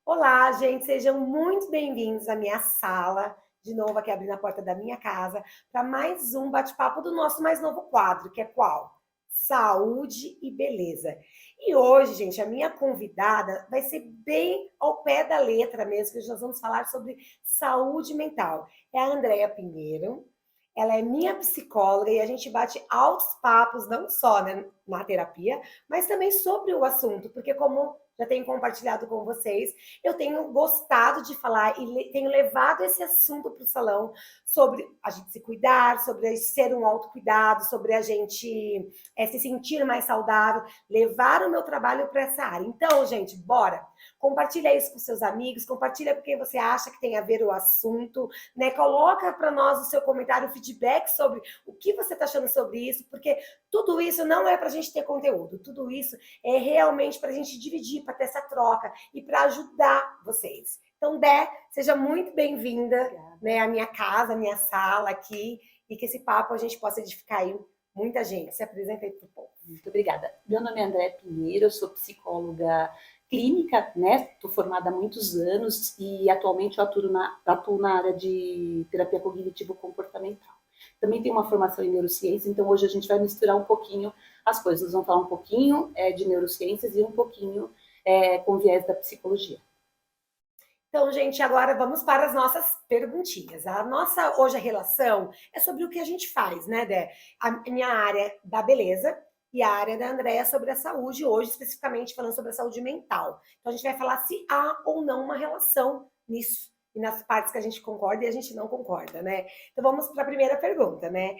Olá, gente, sejam muito bem-vindos à minha sala, de novo aqui abrindo a porta da minha casa, para mais um bate-papo do nosso mais novo quadro, que é qual? Saúde e beleza. E hoje, gente, a minha convidada vai ser bem ao pé da letra mesmo, que nós vamos falar sobre saúde mental. É a Andréa Pinheiro. Ela é minha psicóloga e a gente bate altos papos, não só, né, na terapia, mas também sobre o assunto, porque como já tenho compartilhado com vocês, eu tenho gostado de falar e tenho levado esse assunto para o salão sobre a gente se cuidar, sobre ser um autocuidado, sobre a gente se sentir mais saudável, levar o meu trabalho para essa área. Então, gente, bora! Compartilha isso com seus amigos, compartilha com quem você acha que tem a ver o assunto, né? Coloca para nós o seu comentário, o feedback sobre o que você está achando sobre isso, porque tudo isso não é para a gente ter conteúdo, tudo isso é realmente para a gente dividir, para ter essa troca e para ajudar vocês. Então, Dé, seja muito bem-vinda, né, à minha casa, à minha sala aqui, e que esse papo a gente possa edificar aí muita gente. Se apresenta aí para o povo. Muito obrigada. Meu nome é Andréa Pinheiro, eu sou psicóloga clínica, né? Estou formada há muitos anos e atualmente eu atuo na área de terapia cognitivo-comportamental. Também tenho uma formação em neurociência, então hoje a gente vai misturar um pouquinho as coisas. Nós vamos falar um pouquinho de neurociências e um pouquinho com viés da psicologia. Então, gente, agora vamos para as nossas perguntinhas. A nossa hoje a relação é sobre o que a gente faz, né, Dé? A minha área da beleza e a área da Andréa sobre a saúde, hoje especificamente falando sobre a saúde mental. Então a gente vai falar se há ou não uma relação nisso e nas partes que a gente concorda e a gente não concorda, né? Então vamos para a primeira pergunta, né?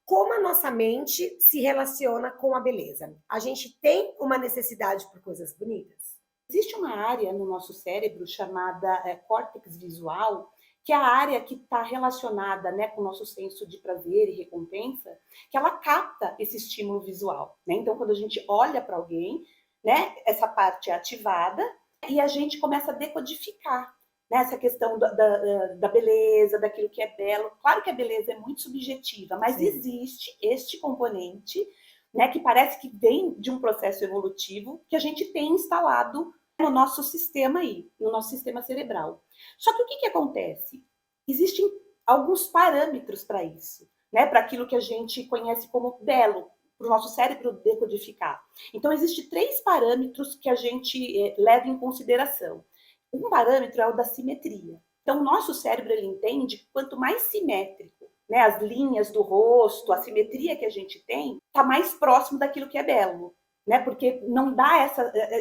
Como a nossa mente se relaciona com a beleza? A gente tem uma necessidade por coisas bonitas? Existe uma área no nosso cérebro chamada córtex visual, que é a área que está relacionada, né, com o nosso senso de prazer e recompensa, que ela capta esse estímulo visual, né? Então, quando a gente olha para alguém, né, essa parte é ativada e a gente começa a decodificar, né, essa questão da beleza, daquilo que é belo. Claro que a beleza é muito subjetiva, mas sim, existe este componente, né, que parece que vem de um processo evolutivo que a gente tem instalado no nosso sistema aí, no nosso sistema cerebral. Só que o que acontece? Existem alguns parâmetros para isso, né, para aquilo que a gente conhece como belo, para o nosso cérebro decodificar. Então, existem 3 parâmetros que a gente leva em consideração. Um parâmetro é o da simetria. Então, o nosso cérebro ele entende que quanto mais simétrico, né, as linhas do rosto, a simetria que a gente tem, está mais próximo daquilo que é belo, né? Porque não dá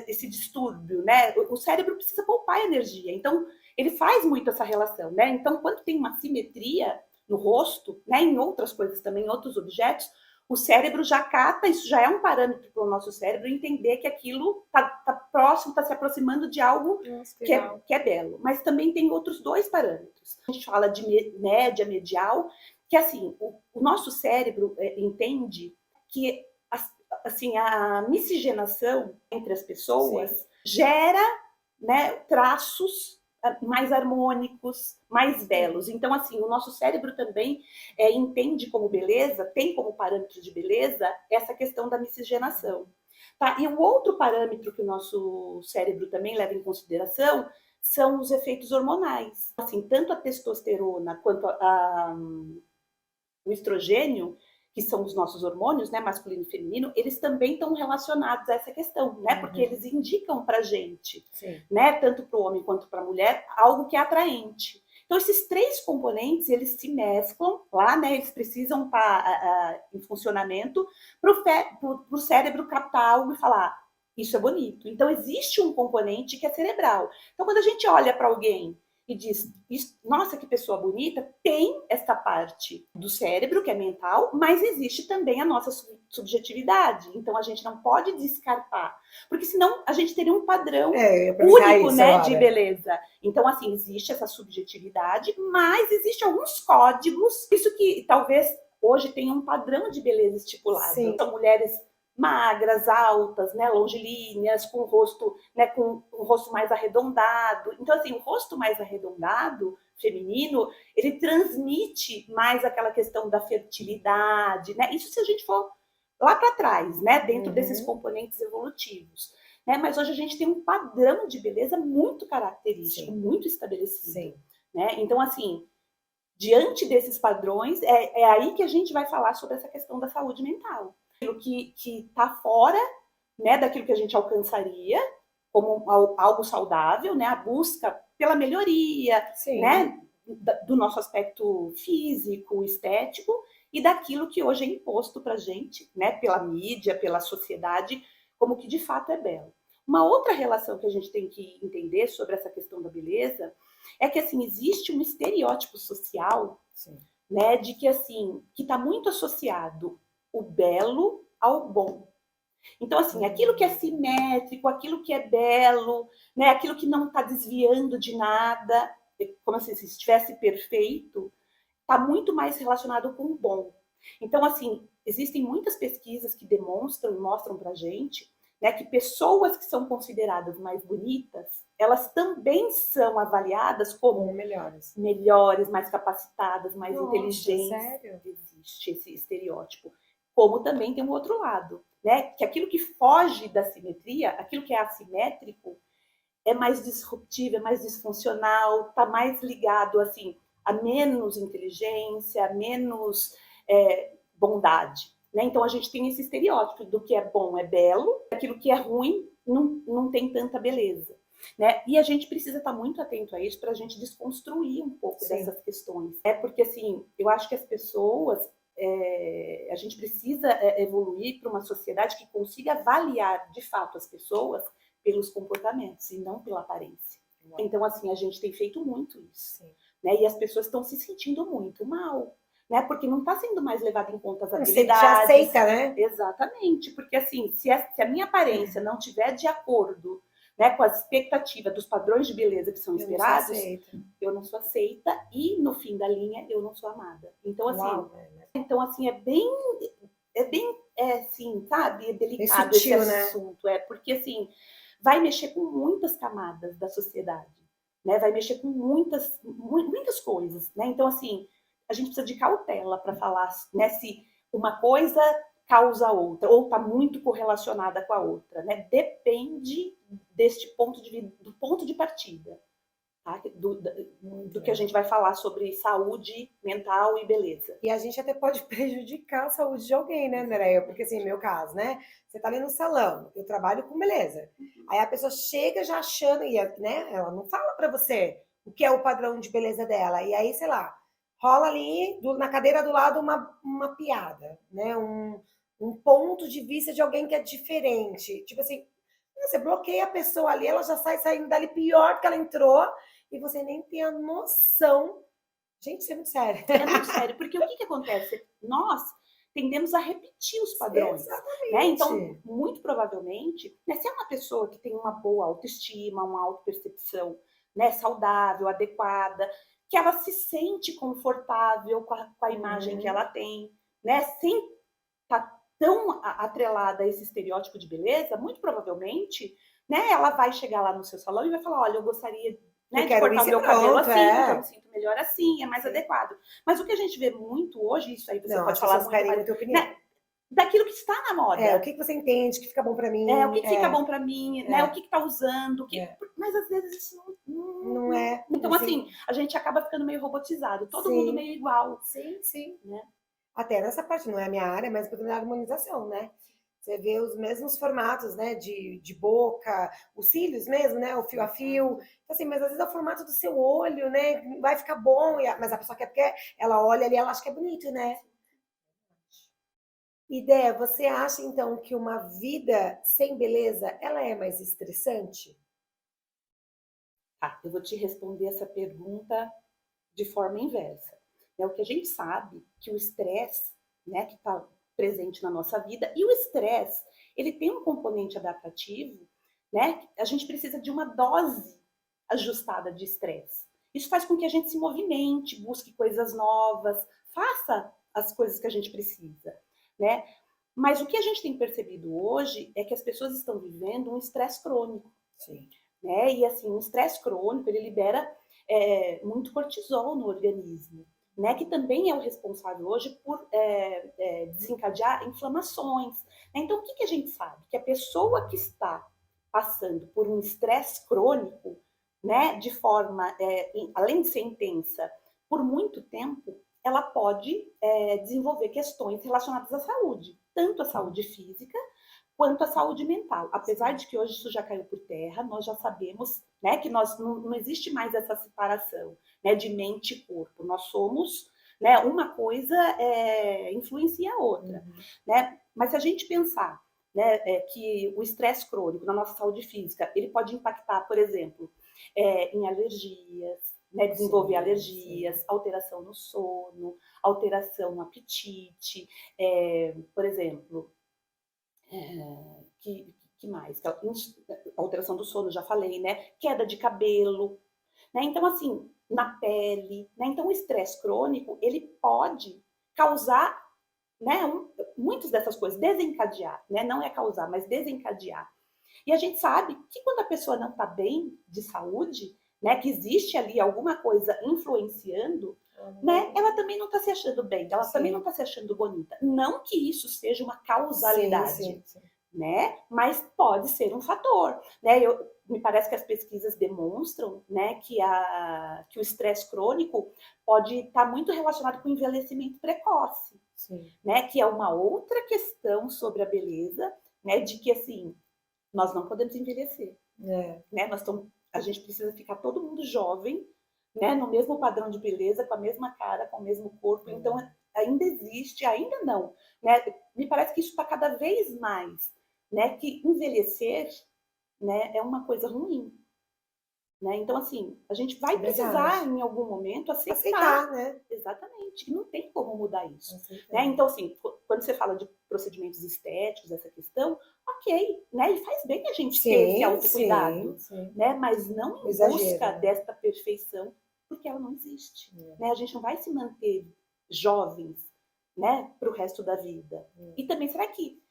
esse distúrbio, né? O cérebro precisa poupar energia, então ele faz muito essa relação, né? Então, quando tem uma simetria no rosto, né, em outras coisas também, em outros objetos, o cérebro já cata, isso já é um parâmetro para o nosso cérebro entender que aquilo está próximo, está se aproximando de algo que é belo. Mas também tem outros 2 parâmetros. A gente fala de média, medial, que assim, o nosso cérebro entende que assim, a miscigenação entre as pessoas sim, gera, né, traços mais harmônicos, mais belos. Então, assim, o nosso cérebro também entende como beleza, tem como parâmetro de beleza essa questão da miscigenação. Tá? E o outro parâmetro que o nosso cérebro também leva em consideração são os efeitos hormonais. Assim, tanto a testosterona quanto o estrogênio, que são os nossos hormônios, né, masculino e feminino, eles também estão relacionados a essa questão, né, porque eles indicam para a gente, né, tanto para o homem quanto para a mulher, algo que é atraente. Então, esses 3 componentes, eles se mesclam lá, né, eles precisam estar em funcionamento para o cérebro captar algo e falar, isso é bonito. Então, existe um componente que é cerebral. Então, quando a gente olha para alguém e diz, nossa, que pessoa bonita, tem essa parte do cérebro, que é mental, mas existe também a nossa subjetividade. Então, a gente não pode descartar, porque senão a gente teria um padrão único, né, de beleza. Então, assim, existe essa subjetividade, mas existe alguns códigos, isso que talvez hoje tenha um padrão de beleza estipulado. Sim. São mulheres magras, altas, né, longilíneas, com o rosto, né, com o rosto mais arredondado. Então, assim, o rosto mais arredondado, feminino, ele transmite mais aquela questão da fertilidade, né? Isso se a gente for lá para trás, né, dentro desses componentes evolutivos. né? Mas hoje a gente tem um padrão de beleza muito característico, Sim. muito estabelecido, Sim. né? Então, assim, diante desses padrões, é aí que a gente vai falar sobre essa questão da saúde mental. Aquilo que está fora, né, daquilo que a gente alcançaria como algo saudável, né, a busca pela melhoria, Sim. né, do nosso aspecto físico, estético, e daquilo que hoje é imposto para a gente, né, pela mídia, pela sociedade, como que de fato é belo. Uma outra relação que a gente tem que entender sobre essa questão da beleza é que, assim, existe um estereótipo social, Sim. né, de que, assim, que está muito associado o belo ao bom. Então, assim, aquilo que é simétrico, aquilo que é belo, né, aquilo que não está desviando de nada, como assim, se estivesse perfeito, está muito mais relacionado com o bom. Então, assim, existem muitas pesquisas que demonstram e mostram para a gente, né, que pessoas que são consideradas mais bonitas, elas também são avaliadas como melhores, mais capacitadas, mais inteligentes. Sério? Existe esse estereótipo. Como também tem um outro lado, né, que aquilo que foge da simetria, aquilo que é assimétrico, é mais disruptivo, é mais disfuncional, está mais ligado, assim, a menos inteligência, a menos bondade. Né? Então, a gente tem esse estereótipo do que é bom é belo, aquilo que é ruim não tem tanta beleza. Né? E a gente precisa estar muito atento a isso para a gente desconstruir um pouco dessas questões. Porque, assim, eu acho que as pessoas, a gente precisa evoluir para uma sociedade que consiga avaliar, de fato, as pessoas pelos comportamentos e não pela aparência. Então, assim, a gente tem feito muito isso. Né? E as pessoas estão se sentindo muito mal, né? Porque não está sendo mais levado em conta as habilidades. Você aceita, né? Exatamente, porque assim, se a minha aparência não tiver de acordo, né, com as expectativas dos padrões de beleza que são esperados, eu não sou aceita e no fim da linha eu não sou amada. Então, assim, é bem assim, sabe, é delicado sutil, esse assunto, porque assim, vai mexer com muitas camadas da sociedade, né? Vai mexer com muitas coisas, né? Então, assim, a gente precisa de cautela para falar, né, se uma coisa causa outra, ou está muito correlacionada com a outra, né? Depende deste do ponto de partida, tá? Do que a gente vai falar sobre saúde mental e beleza. E a gente até pode prejudicar a saúde de alguém, né, Nereia? Porque, assim, meu caso, né? Você tá ali no salão, eu trabalho com beleza. Aí a pessoa chega já achando, né? Ela não fala pra você o que é o padrão de beleza dela. E aí, sei lá, rola ali na cadeira do lado uma piada, né? Um ponto de vista de alguém que é diferente. Tipo assim, você bloqueia a pessoa ali, ela já sai saindo dali pior que ela entrou e você nem tem a noção. Gente, isso é muito sério. É muito sério, porque o que acontece? Nós tendemos a repetir os padrões. Exatamente. Né? Então, muito provavelmente, né, se é uma pessoa que tem uma boa autoestima, uma autopercepção, né, saudável, adequada, que ela se sente confortável com a imagem que ela tem, né, sem estar tão atrelada a esse estereótipo de beleza, muito provavelmente, né, ela vai chegar lá no seu salão e vai falar, olha, eu gostaria, né, de cortar o meu cabelo assim, porque eu me sinto melhor assim, é mais adequado. Mas o que a gente vê muito hoje, isso aí você pode falar muito, muita opinião. Né, daquilo que está na moda. O que você entende que fica bom para mim? O que fica bom para mim, né? O que está usando, mas às vezes isso não é. Então, assim, a gente acaba ficando meio robotizado, todo mundo meio igual. Sim. Né? Até nessa parte, não é a minha área, mas para a harmonização, né? Você vê os mesmos formatos, né? De boca, os cílios mesmo, né? O fio a fio. Então, assim, mas às vezes é o formato do seu olho, né? Vai ficar bom, mas a pessoa quer porque ela olha ali, ela acha que é bonito, né? Ideia, você acha então que uma vida sem beleza, ela é mais estressante? Eu vou te responder essa pergunta de forma inversa. O que a gente sabe que o estresse, né, que está presente na nossa vida, e o estresse, ele tem um componente adaptativo, né? A gente precisa de uma dose ajustada de estresse. Isso faz com que a gente se movimente, busque coisas novas, faça as coisas que a gente precisa, né? Mas o que a gente tem percebido hoje é que as pessoas estão vivendo um estresse crônico. Sim. Né? E assim, o estresse crônico, ele libera muito cortisol no organismo, né? Que também é o responsável hoje por desencadear inflamações. Então, o que a gente sabe? Que a pessoa que está passando por um estresse crônico, né, de forma, além de ser intensa, por muito tempo, ela pode desenvolver questões relacionadas à saúde, tanto a saúde física quanto a saúde mental. Apesar de que hoje isso já caiu por terra, nós já sabemos, né, que não existe mais essa separação, né, de mente e corpo. Nós somos, né, uma coisa influencia a outra. Né? Mas se a gente pensar, né, que o estresse crônico na nossa saúde física, ele pode impactar, por exemplo, em alergias, né, desenvolver alergias, alteração no sono, alteração no apetite, por exemplo, que mais? Alteração do sono, já falei, né? Queda de cabelo, né? Então, assim, na pele, né? Então, o estresse crônico, ele pode causar, né, muitas dessas coisas, desencadear, né? Não é causar, mas desencadear. E a gente sabe que quando a pessoa não está bem de saúde, né, que existe ali alguma coisa influenciando, né, ela também não está se achando bem, ela também não está se achando bonita. Não que isso seja uma causalidade, né, mas pode ser um fator. Né? Me parece que as pesquisas demonstram, né, que o estresse crônico pode estar muito relacionado com o envelhecimento precoce, né, que é uma outra questão sobre a beleza, né, de que, assim, nós não podemos envelhecer. Né? A gente precisa ficar todo mundo jovem, né? No mesmo padrão de beleza, com a mesma cara, com o mesmo corpo. Então, ainda existe, ainda não. Né? Me parece que isso está cada vez mais. Né? Que envelhecer, né, é uma coisa ruim. Né? Então, assim, a gente vai precisar, em algum momento, aceitar. Né? Exatamente. E não tem como mudar isso. Né? Então, assim, quando você fala de procedimentos estéticos, essa questão, ok, né? E faz bem a gente ter esse autocuidado, né? Mas não em busca desta perfeição, porque ela não existe. Né? A gente não vai se manter jovens, né, para o resto da vida. E também, será que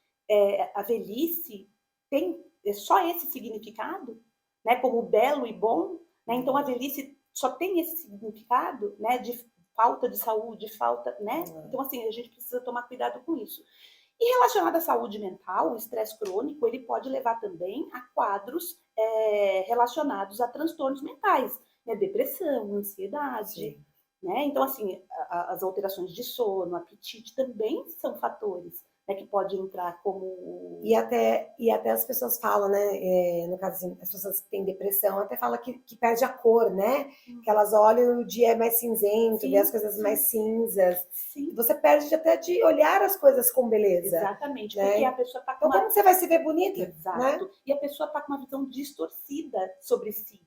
a velhice tem só esse significado? Né, como belo e bom, né? Então a velhice só tem esse significado, né, de falta de saúde, falta, né? Então, assim, a gente precisa tomar cuidado com isso. E relacionado à saúde mental, o estresse crônico, ele pode levar também a quadros relacionados a transtornos mentais, né? Depressão, ansiedade, né? Então, assim, as alterações de sono, apetite também são fatores, né, que pode entrar como... E até as pessoas falam, né, no caso, assim, as pessoas que têm depressão, até falam que perde a cor, né? Que elas olham e o dia é mais cinzento, vê as coisas mais cinzas. Você perde até de olhar as coisas com beleza. Exatamente, né? porque a pessoa está com então, como você vai se ver bonita? Exato. Né? E a pessoa está com uma visão distorcida sobre si.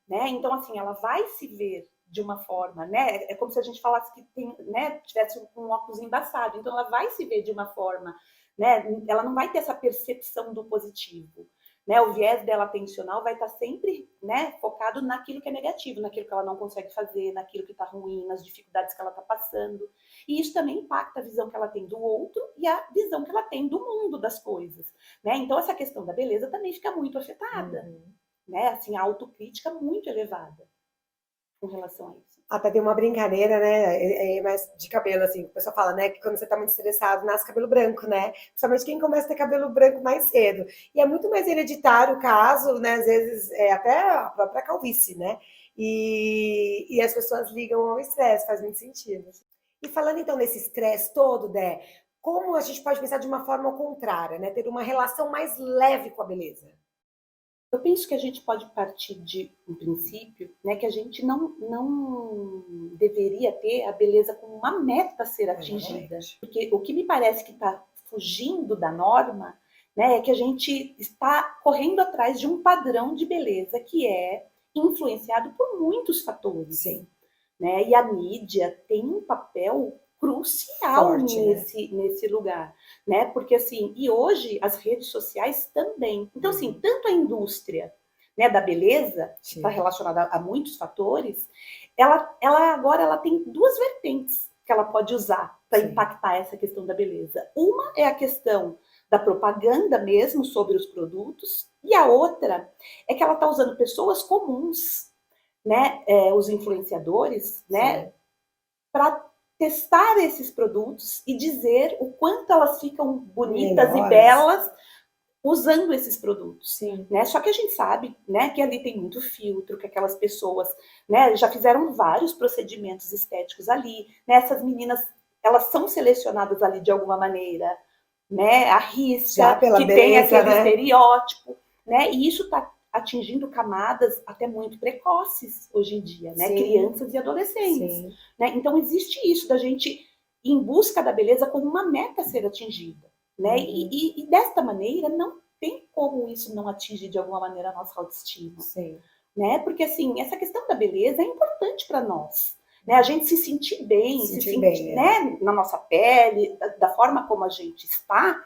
Né? Então, assim, ela vai se ver de uma forma, né? É como se a gente falasse que tem, né, tivesse um óculos embaçado. Então, ela vai se ver de uma forma, né? Ela não vai ter essa percepção do positivo. Né? O viés dela atencional vai estar sempre, né, focado naquilo que é negativo, naquilo que ela não consegue fazer, naquilo que está ruim, nas dificuldades que ela está passando. E isso também impacta a visão que ela tem do outro e a visão que ela tem do mundo, das coisas. Né? Então, essa questão da beleza também fica muito afetada. Né? Assim, a autocrítica muito elevada com relação a isso. Até tem uma brincadeira, né, mas de cabelo, assim, o pessoal fala, né, que quando você tá muito estressado, nasce cabelo branco, né, principalmente quem começa a ter cabelo branco mais cedo, e é muito mais hereditário o caso, né, às vezes, até a própria calvície, né, e as pessoas ligam ao estresse, faz muito sentido. E falando, então, nesse estresse todo, Dé, como a gente pode pensar de uma forma contrária, né, ter uma relação mais leve com a beleza? Eu penso que a gente pode partir de um princípio, né, que a gente não deveria ter a beleza como uma meta a ser atingida. Porque o que me parece que está fugindo da norma, né, é que a gente está correndo atrás de um padrão de beleza que é influenciado por muitos fatores. Né? E a mídia tem um papel crucial forte, nesse lugar, né? Porque, assim, e hoje as redes sociais também. Então, assim, tanto a indústria, né, da beleza, que está relacionada a muitos fatores, ela agora ela tem duas vertentes que ela pode usar para impactar essa questão da beleza. Uma é a questão da propaganda mesmo sobre os produtos, e a outra é que ela está usando pessoas comuns, né, os influenciadores, né, para testar esses produtos e dizer o quanto elas ficam bonitas e belas usando esses produtos. Sim. Né? Só que a gente sabe, né, que ali tem muito filtro, que aquelas pessoas, né, já fizeram vários procedimentos estéticos ali, né? Essas meninas, elas são selecionadas ali de alguma maneira, né? Já Arrisca, pela que tem beleza, aquele né? estereótipo, né? E isso está atingindo camadas até muito precoces hoje em dia, né? Sim. Crianças e adolescentes. Sim. Né? Então existe isso da gente ir em busca da beleza como uma meta a ser atingida. Né? E desta maneira não tem como isso não atingir de alguma maneira a nossa autoestima. Sim. Né? Porque assim, essa questão da beleza é importante para nós. Né? A gente se sentir bem, se sentir bem, né, na nossa pele, da forma como a gente está,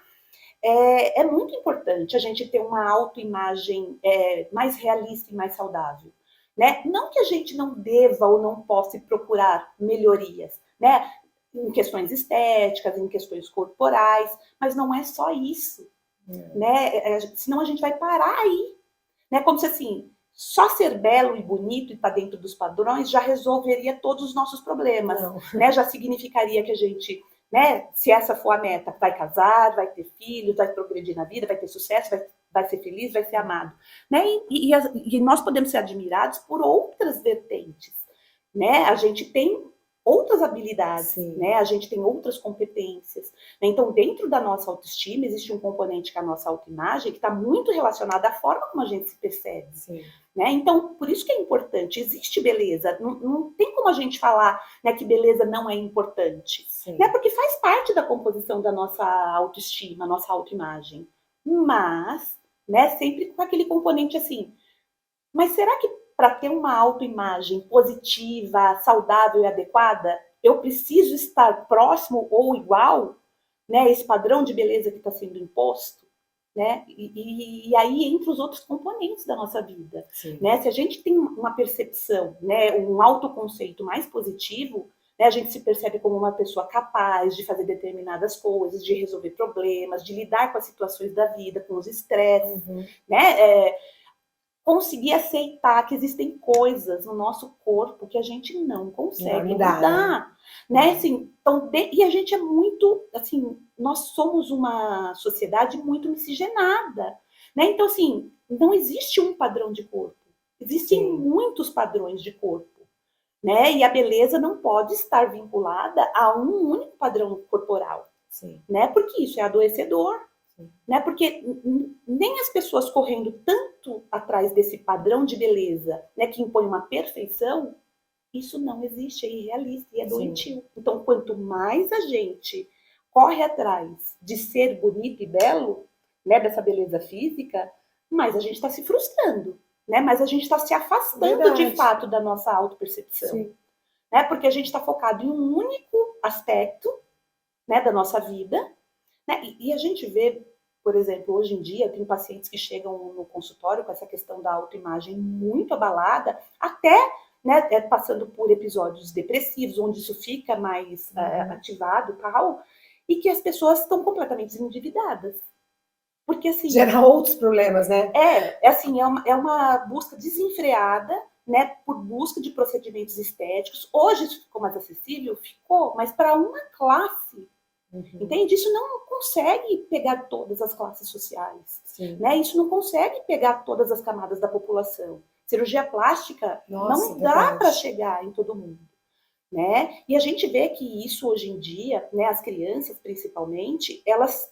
é muito importante a gente ter uma autoimagem mais realista e mais saudável. Né? Não que a gente não deva ou não possa procurar melhorias, né? Em questões estéticas, em questões corporais, mas não é só isso. Né? Senão a gente vai parar aí. Né? Como se assim, só ser belo e bonito e estar dentro dos padrões já resolveria todos os nossos problemas. Né? Já significaria que a gente, né, se essa for a meta, vai casar, vai ter filhos, vai progredir na vida, vai ter sucesso, vai ser feliz, vai ser amado. Né? E nós podemos ser admirados por outras vertentes. Né? A gente tem outras habilidades, né? A gente tem outras competências. Né? Então, dentro da nossa autoestima, existe um componente que é a nossa autoimagem, que está muito relacionada à forma como a gente se percebe. Né? Então, por isso que é importante. Existe beleza. Não tem como a gente falar, né, que beleza não é importante. Né? Porque faz parte da composição da nossa autoestima, nossa autoimagem. Mas, né, sempre com aquele componente assim, mas será que para ter uma autoimagem positiva, saudável e adequada, eu preciso estar próximo ou igual, né, esse padrão de beleza que está sendo imposto? Né? E aí entre os outros componentes da nossa vida. Né? Se a gente tem uma percepção, né, um autoconceito mais positivo, né, a gente se percebe como uma pessoa capaz de fazer determinadas coisas, de resolver problemas, de lidar com as situações da vida, com os estresses, né? Conseguir aceitar que existem coisas no nosso corpo que a gente não consegue mudar, né? Assim, então, e a gente é muito, assim, nós somos uma sociedade muito miscigenada, né? Então, assim, não existe um padrão de corpo, existem muitos padrões de corpo, né? E a beleza não pode estar vinculada a um único padrão corporal, né? Porque isso é adoecedor. Né? Porque nem as pessoas correndo tanto atrás desse padrão de beleza, né, que impõe uma perfeição, isso não existe, é irrealista e é doentio. Então, quanto mais a gente corre atrás de ser bonito e belo, né, dessa beleza física, mais a gente está se frustrando, né? Mais a gente está se afastando de fato da nossa autopercepção. Né? Porque a gente está focado em um único aspecto, né, da nossa vida, né? E a gente vê, por exemplo, hoje em dia, tem pacientes que chegam no consultório com essa questão da autoimagem muito abalada, até, né, passando por episódios depressivos, onde isso fica mais ativado e tal, e que as pessoas estão completamente endividadas. Porque, assim... Gera outros problemas, né? Assim, é uma busca desenfreada, né, por busca de procedimentos estéticos. Hoje isso ficou mais acessível? Ficou, mas para uma classe. Entende? Isso não consegue pegar todas as classes sociais. Né? Isso não consegue pegar todas as camadas da população. Cirurgia plástica não dá para chegar em todo mundo. Né? E a gente vê que isso hoje em dia, né, as crianças principalmente, elas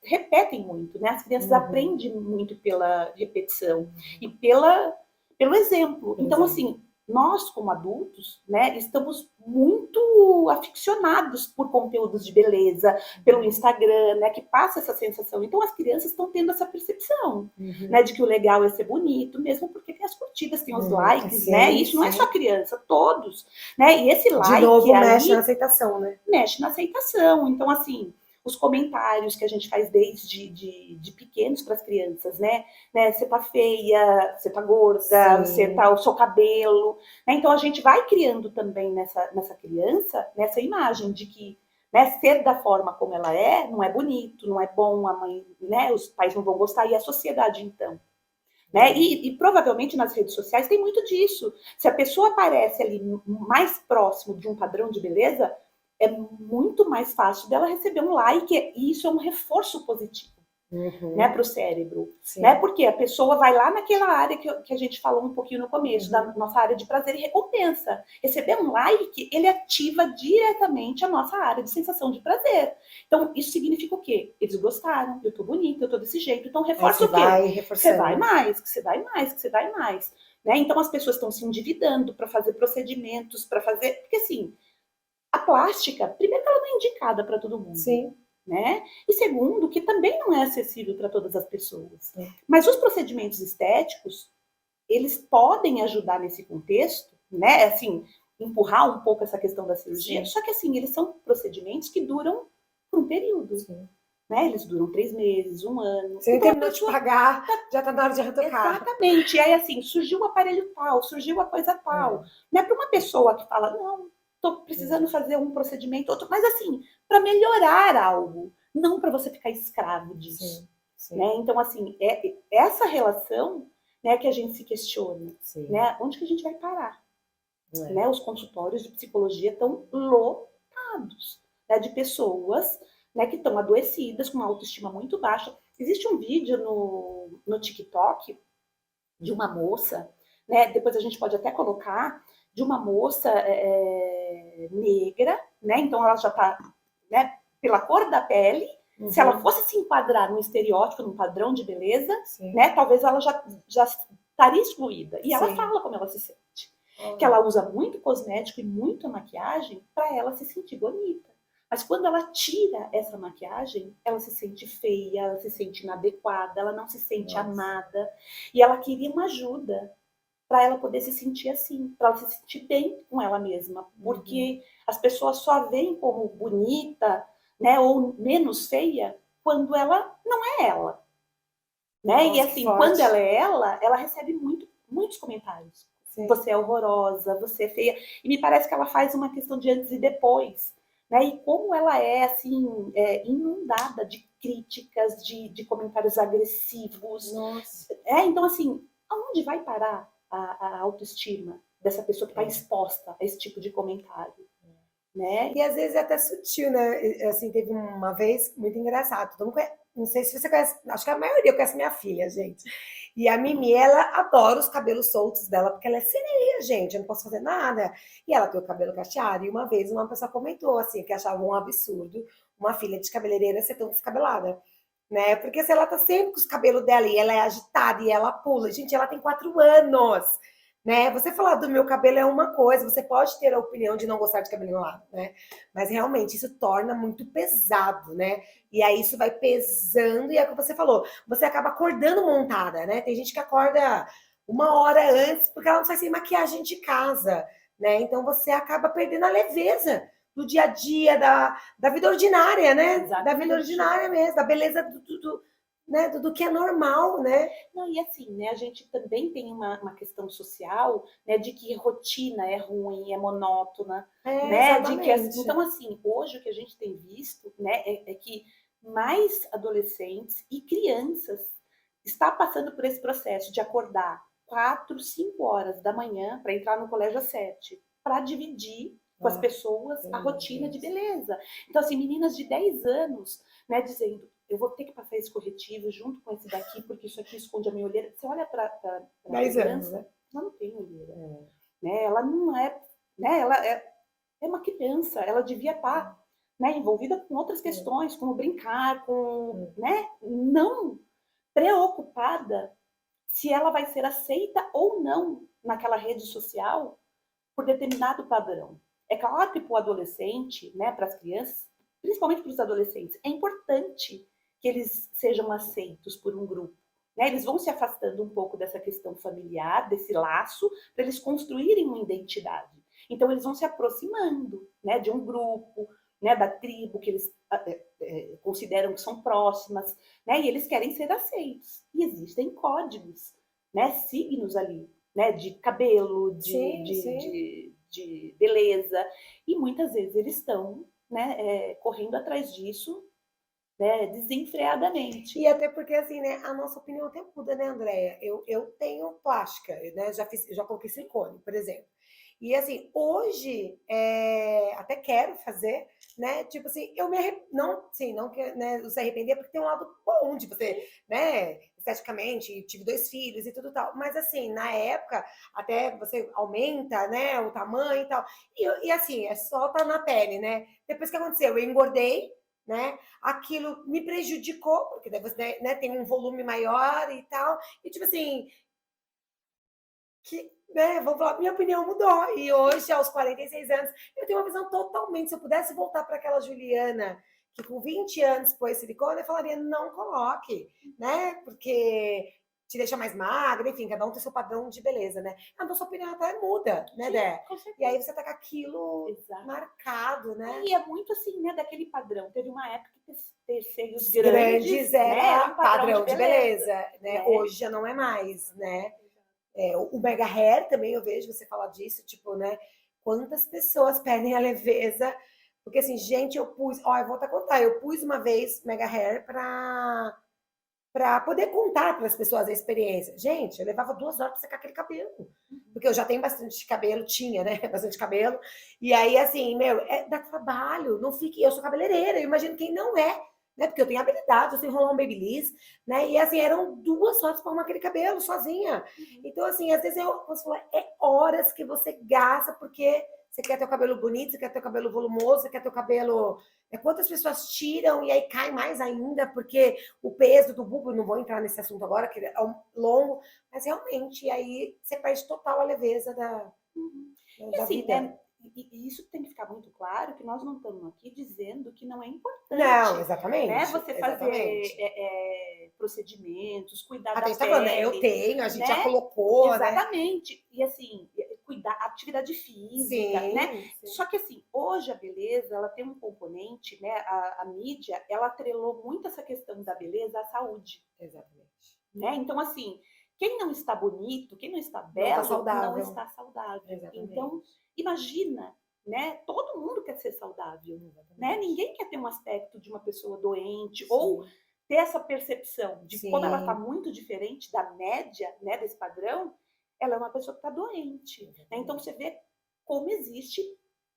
repetem muito. Né? As crianças aprendem muito pela repetição e pelo exemplo. Então, assim, nós, como adultos, né, estamos muito aficionados por conteúdos de beleza, pelo Instagram, né, que passa essa sensação. Então, as crianças estão tendo essa percepção, né, de que o legal é ser bonito, mesmo porque tem as curtidas, tem os likes, né? E isso não é só criança, todos. Né? E esse like de novo, aí, mexe na aceitação, né? Mexe na aceitação. Então, assim, os comentários que a gente faz desde de pequenos para as crianças, né? Você tá feia, você tá gorda, você tá o seu cabelo. Né? Então, a gente vai criando também nessa criança, nessa imagem de que, né, ser da forma como ela não é bonito, não é bom, a mãe, né, os pais não vão gostar, e a sociedade, então. Né? E provavelmente nas redes sociais tem muito disso. Se a pessoa aparece ali mais próximo de um padrão de beleza, é muito mais fácil dela receber um like, e isso é um reforço positivo. né, para o cérebro, Sim. né? Porque a pessoa vai lá naquela área que a gente falou um pouquinho no começo, da nossa área de prazer e recompensa. Receber um like, ele ativa diretamente a nossa área de sensação de prazer. Então, isso significa o quê? Eles gostaram, eu tô bonita, eu tô desse jeito. Então, reforça o quê? Que você vai mais, que você vai mais, que você vai mais. Né? Então, as pessoas estão se endividando para fazer procedimentos, para fazer... Porque, assim, a plástica, primeiro que ela não é indicada para todo mundo. Sim. Né? E segundo, que também não é acessível para todas as pessoas. Mas os procedimentos estéticos, eles podem ajudar nesse contexto, né? Assim, empurrar um pouco essa questão da cirurgia, só que assim, eles são procedimentos que duram por um período. Né? Eles duram 3 meses, 1 ano. Você nem terminou de pagar, já tá na hora de retocar. Exatamente. E aí, assim, surgiu o aparelho tal, surgiu a coisa tal. Não é para uma pessoa que fala, não, tô precisando fazer um procedimento, outro, mas assim, para melhorar algo, não para você ficar escravo disso. Né? Então, assim, é essa relação, né, que a gente se questiona. Né? Onde que a gente vai parar? Né? Os consultórios de psicologia estão lotados, né, de pessoas, né, que estão adoecidas, com uma autoestima muito baixa. Existe um vídeo no TikTok de uma moça, né, depois a gente pode até colocar, de uma moça negra, né, então ela já está, né, pela cor da pele, se ela fosse se enquadrar num estereótipo, num padrão de beleza, né, talvez ela já estaria excluída. E ela fala como ela se sente. Que ela usa muito cosmético e muita maquiagem para ela se sentir bonita. Mas quando ela tira essa maquiagem, ela se sente feia, ela se sente inadequada, ela não se sente amada. E ela queria uma ajuda para ela poder se sentir assim, para ela se sentir bem com ela mesma. Porque as pessoas só veem como bonita, né, ou menos feia quando ela não é ela. Né? E assim, quando ela é ela recebe muitos comentários. Você é horrorosa, você é feia. E me parece que ela faz uma questão de antes e depois. Né? E como ela é, assim, inundada de críticas, de comentários agressivos. Então, assim, aonde vai parar a autoestima dessa pessoa que está exposta a esse tipo de comentário? Né? E às vezes é até sutil, né? Assim, teve uma vez muito engraçado. Não sei se você conhece, acho que a maioria conhece minha filha, gente. E a Mimi, ela adora os cabelos soltos dela, porque ela é sereia, gente, eu não posso fazer nada. E ela tem o cabelo cacheado, e uma vez uma pessoa comentou, assim, que achava um absurdo uma filha de cabeleireira ser tão descabelada. Né? Porque se ela tá sempre com os cabelos dela e ela é agitada e ela pula, gente, ela tem 4 anos. Né? Você falar do meu cabelo é uma coisa, você pode ter a opinião de não gostar de cabelo enrolado, né? Mas realmente isso torna muito pesado, né? E aí isso vai pesando e é o que você falou, você acaba acordando montada, né? Tem gente que acorda 1 hora antes porque ela não sai sem maquiagem de casa, né? Então você acaba perdendo a leveza do dia a dia, da vida ordinária, né? Exatamente. Da vida ordinária mesmo, da beleza né, do que é normal, né? Não, e assim, né, a gente também tem uma questão social, né, de que rotina é ruim, é monótona, né, de que, então assim, hoje o que a gente tem visto, né, é que mais adolescentes e crianças está passando por esse processo de acordar 4, 5 horas da manhã para entrar no colégio às 7, para dividir com as pessoas a rotina de beleza. Então assim, meninas de 10 anos, né, dizendo, eu vou ter que passar esse corretivo junto com esse daqui, porque isso aqui esconde a minha olheira. Você olha para a criança, né? Ela não tem olheira. Né? Ela não é... Né? Ela é uma criança, ela devia estar, né, envolvida com outras questões, como brincar, né? Não preocupada se ela vai ser aceita ou não naquela rede social por determinado padrão. É claro que para o adolescente, né, para as crianças, principalmente para os adolescentes, é importante que eles sejam aceitos por um grupo. Né? Eles vão se afastando um pouco dessa questão familiar, desse laço, para eles construírem uma identidade. Então, eles vão se aproximando, né, de um grupo, né, da tribo que eles consideram que são próximas, né, e eles querem ser aceitos. E existem códigos, né, signos ali, né, de cabelo, de beleza, e muitas vezes eles estão, né, correndo atrás disso, né, desenfreadamente. E até porque, assim, né, a nossa opinião até muda, né, Andréia? Eu tenho plástica, né, já coloquei silicone, por exemplo. E assim, hoje, até quero fazer, né? Tipo assim, eu não, sim, não que, né, se arrepender, porque tem um lado bom de você, né? Esteticamente, tive 2 filhos e tudo tal. Mas assim, na época, até você aumenta, né, o tamanho e tal. E assim, é só tá na pele, né? Depois que aconteceu, eu engordei, né? Aquilo me prejudicou, porque daí você, né, tem um volume maior e tal. E tipo assim, que, né, vamos falar, minha opinião mudou. E hoje, aos 46 anos, eu tenho uma visão totalmente. Se eu pudesse voltar para aquela Juliana que com 20 anos pôs silicone, eu falaria, não coloque, né? Porque te deixa mais magra, enfim, cada um tem seu padrão de beleza, né? A sua opinião até muda, né, Sim, Dé? com certeza. E aí você tá com aquilo Exato. marcado, né? E é muito assim, né, daquele padrão. Teve uma época que ter seios Os grandes, era, né, era um padrão de beleza, né? né? Hoje já não é mais, né? O mega hair também eu vejo você falar disso, tipo, né? Quantas pessoas perdem a leveza? Porque assim, gente, eu pus, ó, eu vou até contar, eu pus uma vez mega hair para poder contar para as pessoas a experiência. Gente, eu levava 2 horas para secar aquele cabelo. Porque eu já tenho bastante cabelo, tinha, né? Bastante cabelo. E aí, assim, meu, dá trabalho. Não fique. Eu sou cabeleireira, eu imagino quem não é, né? Porque eu tenho habilidade, eu sei enrolar um babyliss, né? E assim, eram 2 horas para arrumar aquele cabelo sozinha. Então, assim, às vezes você fala, é horas que você gasta, porque você quer ter o cabelo bonito, você quer ter o cabelo volumoso, você quer ter o cabelo. Quantas pessoas tiram e aí cai mais ainda, porque o peso do bulbo, não vou entrar nesse assunto agora, que é longo, mas realmente aí você perde total a leveza da assim, vida. né, e isso tem que ficar muito claro, que nós não estamos aqui dizendo que não é importante. Não, exatamente. Né, você exatamente. fazer procedimentos, cuidar Até da a gente tá falando, né? Eu pele. tenho, a gente já Né? colocou, Exatamente. Né? E assim, cuidar, atividade física, sim, né? sim. Só que assim, hoje a beleza, ela tem um componente, né? A mídia, ela atrelou muito essa questão da beleza à saúde. Exatamente. Né? Então, assim, quem não está bonito, quem não está Não tá belo, saudável. não está saudável. Exatamente. Então, imagina, né? Todo mundo quer ser saudável, Exatamente. né? Ninguém quer ter um aspecto de uma pessoa doente Sim. ou ter essa percepção de Sim. como ela está muito diferente da média, né, desse padrão, ela é uma pessoa que está doente. Né? Então você vê como existe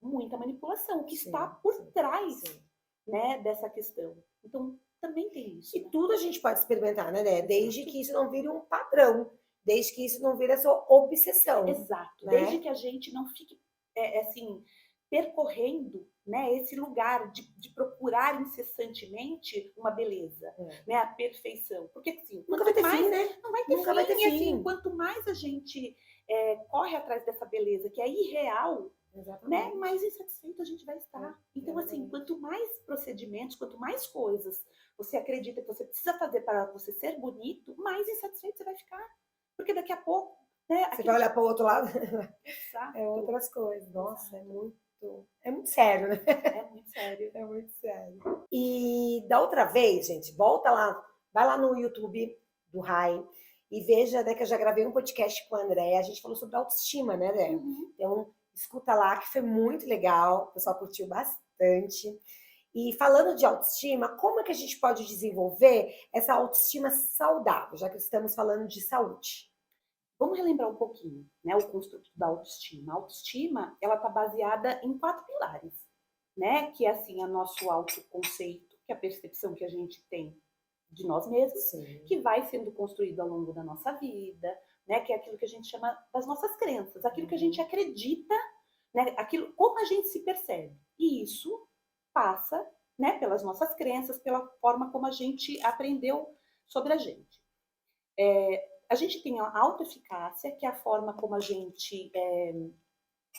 muita manipulação que está por trás, né, dessa questão. Então também tem isso. E né? Tudo a gente pode experimentar, né? Desde que isso não vire um padrão, desde que isso não vire a sua obsessão. Exato. Né? Desde que a gente não fique assim percorrendo, né, esse lugar de procurar incessantemente uma beleza, né, a perfeição. Porque assim, nunca vai ter mais, fim, né? Não vai ter nunca fim. Vai ter fim. Assim, quanto mais a gente corre atrás dessa beleza que é irreal, né, mais insatisfeito a gente vai estar. Então, assim, quanto mais procedimentos, quanto mais coisas você acredita que você precisa fazer para você ser bonito, mais insatisfeito você vai ficar. Porque daqui a pouco, né, você vai olhar para o outro lado, Exato. É outras coisas. Nossa, é muito sério, né? É muito sério. É muito sério. E da outra vez, gente, volta lá, vai lá no YouTube do Rai e veja, né, que eu já gravei um podcast com a André, a gente falou sobre autoestima, né, André? Então, escuta lá, que foi muito legal, o pessoal curtiu bastante. E falando de autoestima, como é que a gente pode desenvolver essa autoestima saudável, já que estamos falando de saúde? Vamos relembrar um pouquinho, né, o construto da autoestima. A autoestima, ela está baseada em 4 pilares, né, que é assim, o nosso autoconceito, que é a percepção que a gente tem de nós mesmos, sim, que vai sendo construído ao longo da nossa vida, né, que é aquilo que a gente chama das nossas crenças, aquilo que a gente acredita, né, aquilo, como a gente se percebe. E isso passa, né, pelas nossas crenças, pela forma como a gente aprendeu sobre a gente. A gente tem a autoeficácia, que é a forma como a gente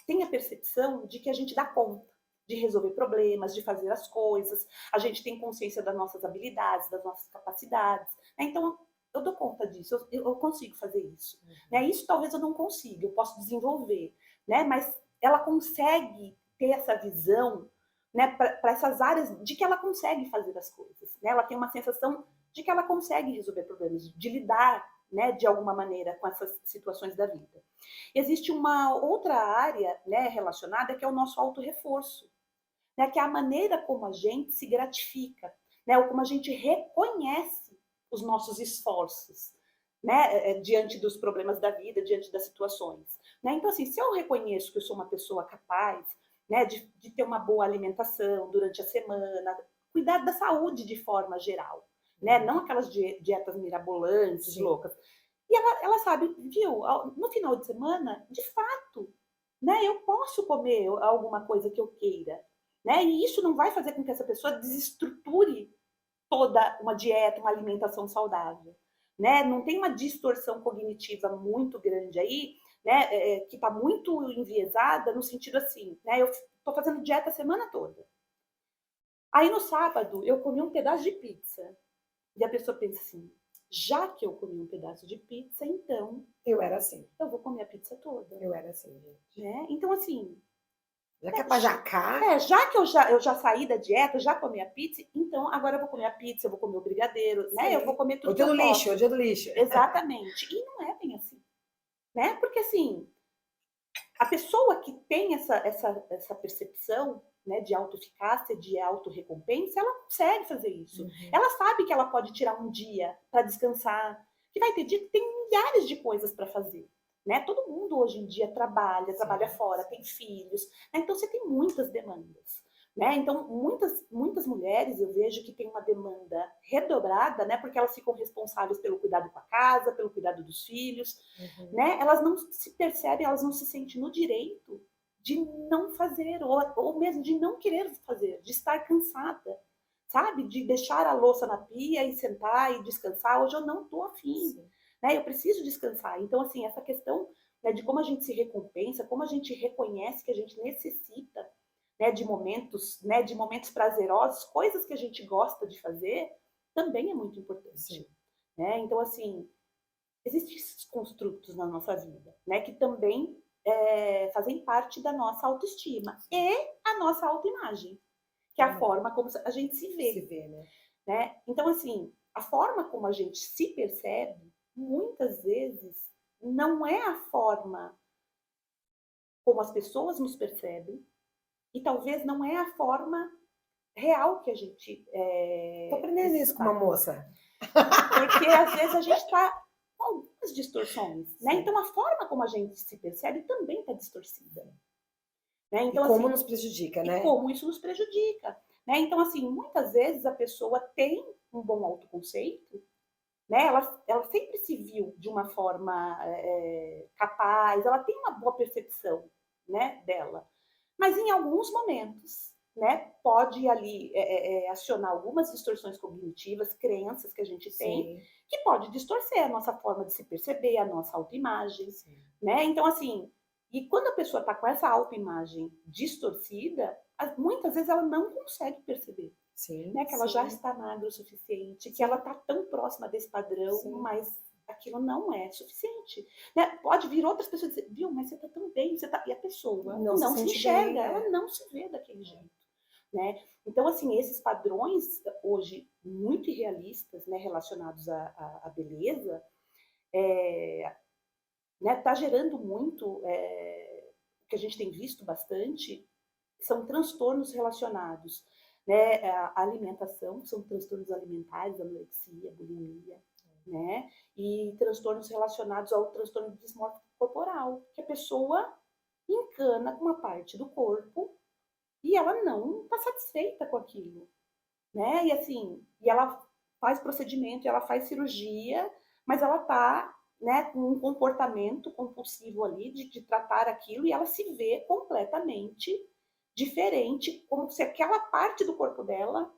tem a percepção de que a gente dá conta de resolver problemas, de fazer as coisas, a gente tem consciência das nossas habilidades, das nossas capacidades. Né? Então, eu dou conta disso, eu consigo fazer isso. Né? Isso talvez eu não consiga, eu posso desenvolver, né? Mas ela consegue ter essa visão, né, para essas áreas de que ela consegue fazer as coisas. Né? Ela tem uma sensação de que ela consegue resolver problemas, de lidar, né, de alguma maneira com essas situações da vida. Existe uma outra área, né, relacionada, que é o nosso autorreforço, né, que é a maneira como a gente se gratifica, né, ou como a gente reconhece os nossos esforços, né, diante dos problemas da vida, diante das situações. né? Então, assim, se eu reconheço que eu sou uma pessoa capaz, né, de ter uma boa alimentação durante a semana, cuidar da saúde de forma geral, né? Não aquelas dietas mirabolantes, Sim. loucas. E ela sabe, viu, no final de semana, de fato, né, eu posso comer alguma coisa que eu queira, né? E isso não vai fazer com que essa pessoa desestruture toda uma dieta, uma alimentação saudável, né? Não tem uma distorção cognitiva muito grande aí, né? Que está muito enviesada no sentido assim, né? Eu estou fazendo dieta a semana toda. Aí no sábado eu comi um pedaço de pizza e a pessoa pensa assim: já que eu comi um pedaço de pizza, então Eu era assim. eu vou comer a pizza toda, Eu era assim, gente. né? Então assim, Já que é pra jacar, já que eu já saí da dieta, já comi a pizza, então agora eu vou comer a pizza, eu vou comer o brigadeiro, né? Eu vou sim. comer O tudo que dia eu do lixo, o posso. dia do lixo. Exatamente. E não é bem assim, né? Porque assim, a pessoa que tem essa percepção, né, de autoeficácia, de autorrecompensa, ela consegue fazer isso. Uhum. Ela sabe que ela pode tirar um dia para descansar, que vai ter dia que tem milhares de coisas para fazer. Né? Todo mundo hoje em dia trabalha fora, tem filhos, né? Então você tem muitas demandas. Né? Então, muitas mulheres eu vejo que têm uma demanda redobrada, né? Porque elas ficam responsáveis pelo cuidado com a casa, pelo cuidado dos filhos, né? Elas não se percebem, elas não se sentem no direito de não fazer, ou mesmo de não querer fazer, de estar cansada, sabe? De deixar a louça na pia e sentar e descansar. Hoje eu não estou afim, né? Eu preciso descansar. Então, assim, essa questão, né, de como a gente se recompensa, como a gente reconhece que a gente necessita, né, de momentos prazerosos, coisas que a gente gosta de fazer, também é muito importante. Sim. Né? Então, assim, existem esses construtos na nossa vida, né, que também fazem parte da nossa autoestima e a nossa autoimagem, que é a forma como a gente se vê. Se vê, né? Né? Então, assim, a forma como a gente se percebe, muitas vezes, não é a forma como as pessoas nos percebem e talvez não é a forma real que a gente Tô aprendendo isso com uma moça. Porque às vezes a gente está com algumas distorções, né? Então a forma como a gente se percebe também está distorcida. Né? Então, E como assim, nos prejudica, e né? como isso nos prejudica. Né? Então, assim, muitas vezes a pessoa tem um bom autoconceito, né? Ela sempre se viu de uma forma capaz, ela tem uma boa percepção, né, dela. Mas em alguns momentos, né, pode ali acionar algumas distorções cognitivas, crenças que a gente tem, Sim. que pode distorcer a nossa forma de se perceber, a nossa autoimagem, Sim. né? Então, assim, e quando a pessoa está com essa autoimagem distorcida, muitas vezes ela não consegue perceber. Sim, Né, que ela sim. já está magra o suficiente, que Sim. ela está tão próxima desse padrão, Sim. mas aquilo não é suficiente. Né? Pode vir outras pessoas dizer, viu, mas você está tão bem, você tá... e a pessoa não se enxerga, bem, ela não se vê daquele jeito. Né? Então, assim, esses padrões hoje muito irrealistas, né, relacionados à beleza, né, tá gerando muito, o que a gente tem visto bastante, são transtornos relacionados, né, à alimentação, são transtornos alimentares, anorexia, bulimia, né, e transtornos relacionados ao transtorno de dismorfia corporal, que a pessoa encana com uma parte do corpo e ela não está satisfeita com aquilo, né, e assim, e ela faz procedimento, ela faz cirurgia, mas ela está, né, com um comportamento compulsivo ali de tratar aquilo e ela se vê completamente diferente, como se aquela parte do corpo dela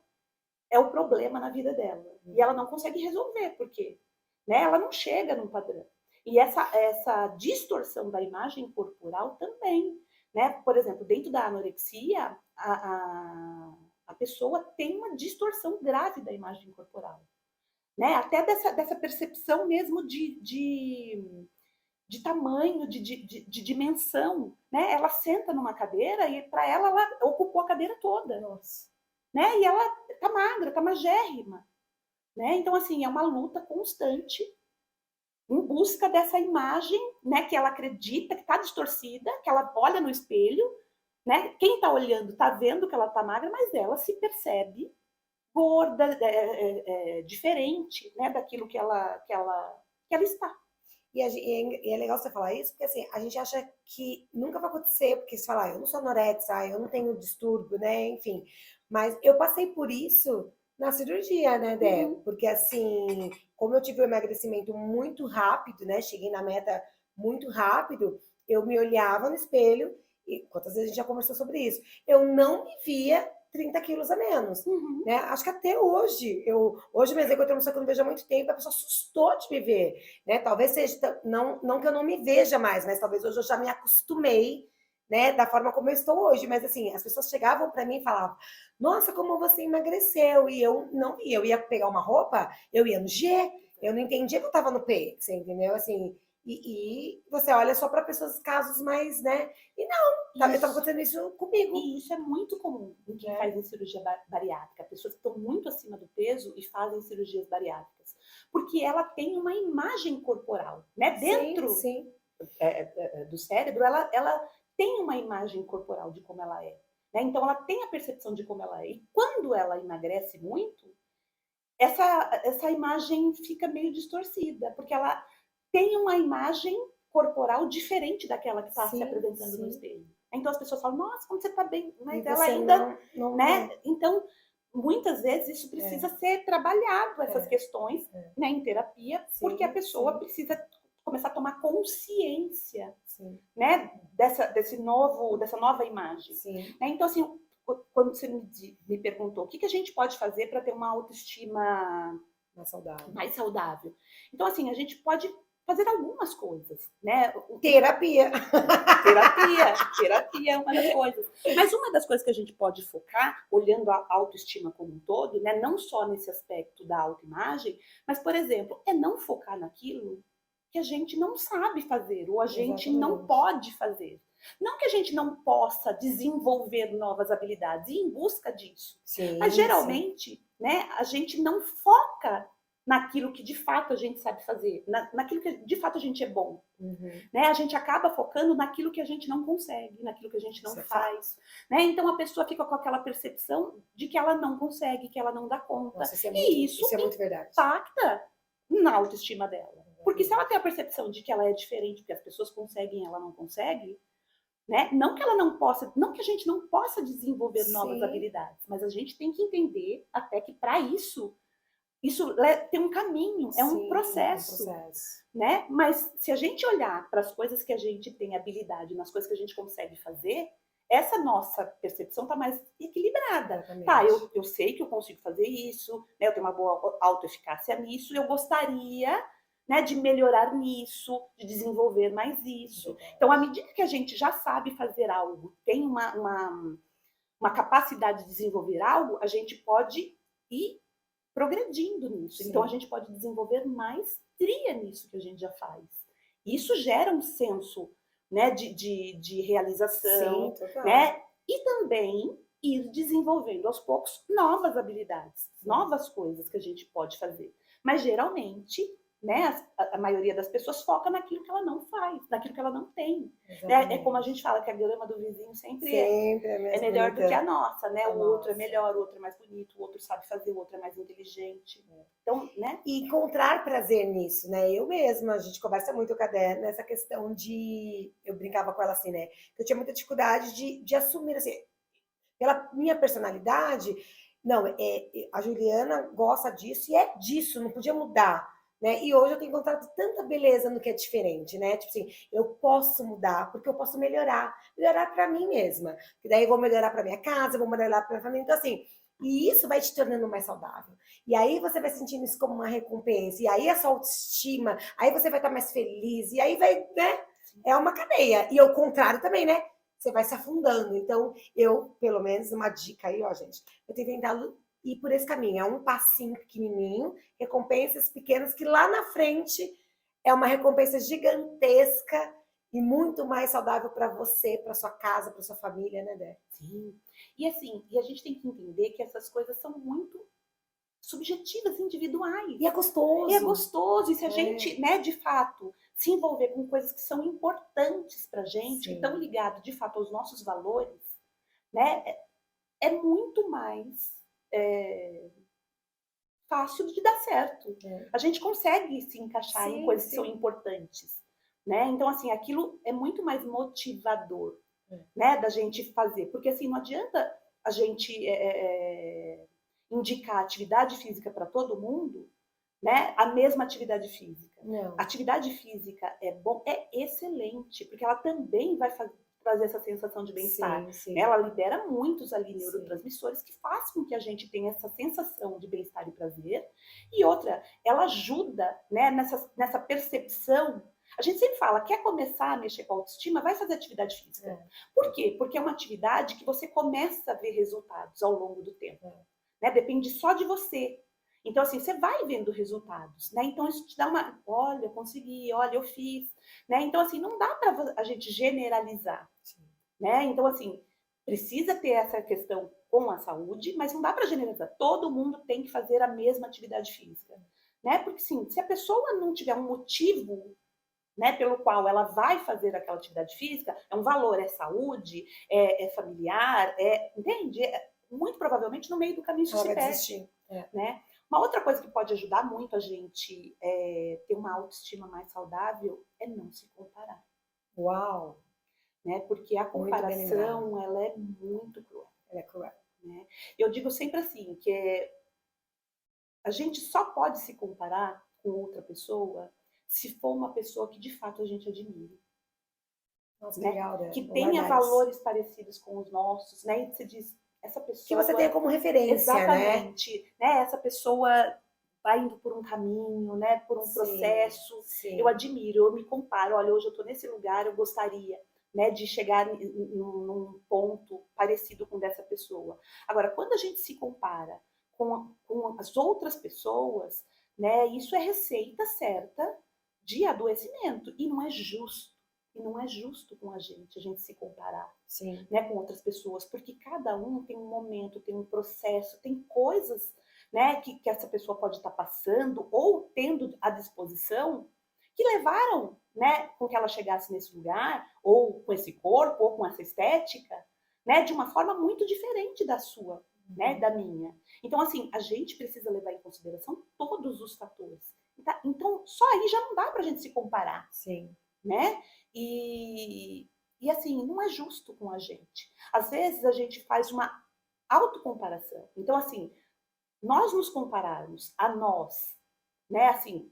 é o problema na vida dela. E ela não consegue resolver, porque, né, ela não chega num padrão. E essa distorção da imagem corporal também. Né? Por exemplo, dentro da anorexia, a pessoa tem uma distorção grave da imagem corporal. Né? Até dessa percepção mesmo de tamanho, de dimensão, né? Ela senta numa cadeira e para ela ocupou a cadeira toda. Nossa. Né? E ela tá magra, tá magérrima. Né? Então, assim, é uma luta constante em busca dessa imagem, né, que ela acredita que está distorcida, que ela olha no espelho, né? Quem está olhando está vendo que ela está magra, mas ela se percebe gorda, diferente, né, daquilo que ela está. E é legal você falar isso, porque assim, a gente acha que nunca vai acontecer, porque você fala, eu não sou anorexia, eu não tenho distúrbio, né? Enfim. Mas eu passei por isso na cirurgia, né, Dé? Uhum. Porque assim, como eu tive um emagrecimento muito rápido, né? Cheguei na meta muito rápido, eu me olhava no espelho, e quantas vezes a gente já conversou sobre isso? Eu não me via 30 quilos a menos. Uhum. Né? Acho que até hoje, hoje mesmo que eu tenho uma pessoa que eu não vejo há muito tempo, a pessoa assustou de me ver, né? Talvez seja, não que eu não me veja mais, mas talvez hoje eu já me acostumei, né, da forma como eu estou hoje. Mas assim, as pessoas chegavam para mim e falavam, nossa, como você emagreceu, e eu não ia, eu ia pegar uma roupa, eu ia no G, eu não entendia que eu estava no P, você entendeu? Assim, e você olha só para pessoas, casos mais, né? E não, estava acontecendo isso comigo. E isso é muito comum em quem Né? faz em cirurgia bariátrica. Pessoas que estão muito acima do peso e fazem cirurgias bariátricas. Porque ela tem uma imagem corporal, né? Sim, Dentro sim. do cérebro, ela tem uma imagem corporal de como ela é. Né? Então, ela tem a percepção de como ela é. E quando ela emagrece muito, essa imagem fica meio distorcida, porque ela tem uma imagem corporal diferente daquela que está se Sim, apresentando no sim. espelho. Então as pessoas falam, nossa, como você está bem, E mas ela você ainda, não, né? Então, muitas vezes isso precisa ser trabalhado, essas questões, é. né, em terapia, porque a Sim, pessoa sim, precisa começar a tomar consciência, sim, né, dessa nova imagem. sim. Né? Então, assim, quando você me perguntou o que a gente pode fazer para ter uma autoestima Mais saudável. mais saudável. Então, assim, a gente pode fazer algumas coisas, né? Terapia. Terapia é uma das coisas. Mas uma das coisas que a gente pode focar, olhando a autoestima como um todo, né? Não só nesse aspecto da autoimagem, mas, por exemplo, é não focar naquilo que a gente não sabe fazer, ou a gente não Exatamente. pode fazer. Não que a gente não possa desenvolver novas habilidades, e em busca disso. Mas Sim, sim. geralmente, né, a gente não foca naquilo que de fato a gente sabe fazer, naquilo que de fato a gente é bom. Uhum. Né? A gente acaba focando naquilo que a gente não consegue, naquilo que a gente não Isso é faz. Né? Então a pessoa fica com aquela percepção de que ela não consegue, que ela não dá conta. Nossa, E isso isso é muito verdade. impacta na autoestima dela. Porque se ela tem a percepção de que ela é diferente, porque as pessoas conseguem e ela não consegue, né? Não que ela não possa, não que a gente não possa desenvolver novas Sim, habilidades, mas a gente tem que entender até que para isso tem um caminho, é um sim, é um processo, processo. né? Mas se a gente olhar para as coisas que a gente tem habilidade, nas coisas que a gente consegue fazer, essa nossa percepção está mais equilibrada. Exatamente. Tá, eu sei que eu consigo fazer isso, né? Eu tenho uma boa autoeficácia nisso, eu gostaria, né, de melhorar nisso, de desenvolver mais isso. Verdade. Então, à medida que a gente já sabe fazer algo, tem uma capacidade de desenvolver algo, a gente pode ir progredindo nisso. Sim. Então a gente pode desenvolver maestria nisso que a gente já faz. Isso gera um senso, né, de realização, Sim, total. né? E também ir desenvolvendo aos poucos novas habilidades, novas coisas que a gente pode fazer. Mas geralmente, né, a maioria das pessoas foca naquilo que ela não faz, naquilo que ela não tem. Né? É como a gente fala que a grama do vizinho sempre é melhor do que a nossa, né? O outro é melhor, o outro é mais bonito, o outro sabe fazer, o outro é mais inteligente. Então, né? E encontrar prazer nisso, né? Eu mesma, a gente conversa muito com a Dé nessa questão de. Eu brincava com ela assim, né? Eu tinha muita dificuldade de assumir, assim, pela minha personalidade, não, a Juliana gosta disso e é disso, não podia mudar. Né? E hoje eu tenho encontrado tanta beleza no que é diferente, né? Tipo assim, eu posso mudar, porque eu posso melhorar para mim mesma. E daí eu vou melhorar para minha casa, eu vou melhorar para minha família. Então, assim, e isso vai te tornando mais saudável. E aí você vai sentindo isso como uma recompensa. E aí a sua autoestima, aí você vai estar mais feliz. E aí vai, né? É uma cadeia. E o contrário também, né? Você vai se afundando. Então, eu, pelo menos, uma dica aí, ó, gente. Eu tenho tentado ir por esse caminho. É um passinho pequenininho, recompensas pequenas, que lá na frente é uma recompensa gigantesca e muito mais saudável para você, para sua casa, para sua família, né, Dé? Sim. E assim, e a gente tem que entender que essas coisas são muito subjetivas, individuais. E é gostoso. E é gostoso. E se a gente, né, de fato, se envolver com coisas que são importantes pra gente, que estão ligadas, de fato, aos nossos valores, né, é muito mais fácil de dar certo. É. A gente consegue se encaixar em Sim, coisas que são sim. importantes, né? Então, assim, aquilo é muito mais motivador, É. né, da gente fazer. Porque, assim, não adianta a gente indicar atividade física para todo mundo, né, a mesma atividade física. Não. Atividade física é bom, é excelente, porque ela também vai trazer essa sensação de bem-estar. Sim, Né? sim. Ela libera muitos ali Sim. neurotransmissores que fazem com que a gente tenha essa sensação de bem-estar e prazer. E outra, ela ajuda, né, nessa percepção. A gente sempre fala, quer começar a mexer com a autoestima, vai fazer atividade física. É. Por quê? Porque é uma atividade que você começa a ver resultados ao longo do tempo. É. Né? Depende só de você. Então, assim, você vai vendo resultados, né? Então, isso te dá uma, olha, eu consegui, olha, eu fiz, né? Então, assim, não dá para a gente generalizar, Sim. né? Então, assim, precisa ter essa questão com a saúde, mas não dá para generalizar. Todo mundo tem que fazer a mesma atividade física, né? Porque, sim, se a pessoa não tiver um motivo, né, pelo qual ela vai fazer aquela atividade física, é um valor, é saúde, é familiar, entende? Muito provavelmente no meio do caminho isso Ela se vai perde, desistir. É. né? Uma outra coisa que pode ajudar muito a gente ter uma autoestima mais saudável é não se comparar, Uau! né? Porque a Muito bem lembrado. comparação, ela é muito cruel, Ela é cruel. né? Eu digo sempre assim, que a gente só pode se comparar com outra pessoa se for uma pessoa que de fato a gente admire. Nossa, que Né? legal, né? Que Vou tenha guardar isso. valores parecidos com os nossos, né? E você diz, essa Que você pessoa, tenha como referência, né? exatamente, né? Essa pessoa vai indo por um caminho, né? Por um Sim, processo. Eu sim. admiro, eu me comparo. Olha, hoje eu estou nesse lugar, eu gostaria, né? De chegar num ponto parecido com dessa pessoa. Agora, quando a gente se compara com as outras pessoas, né? Isso é receita certa de adoecimento e não é justo. E não é justo com a gente se comparar, Sim. né, com outras pessoas, porque cada um tem um momento, tem um processo, tem coisas, né, que essa pessoa pode estar passando ou tendo à disposição que levaram, né, com que ela chegasse nesse lugar, ou com esse corpo, ou com essa estética, né, de uma forma muito diferente da sua, né, da minha. Então, assim, a gente precisa levar em consideração todos os fatores. Então, só aí já não dá para a gente se comparar, Sim. né? E assim, não é justo com a gente. Às vezes a gente faz uma autocomparação. Então, assim, nós nos compararmos a nós, né, assim,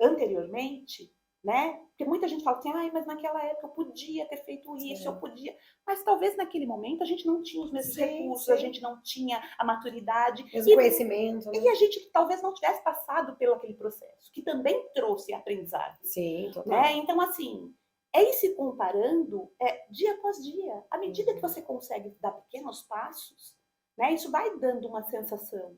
anteriormente, né? Porque muita gente fala assim, ai, mas naquela época eu podia ter feito isso, eu Sim. podia. Mas talvez naquele momento a gente não tinha os mesmos Sim, recursos, a sim. gente não tinha a maturidade Mesmo conhecimento, e né? a gente talvez não tivesse passado pelo aquele processo, que também trouxe aprendizado. Sim, Né? total. Então, assim, ir se comparando dia após dia. À medida que Uhum. você consegue dar pequenos passos, né, isso vai dando uma sensação,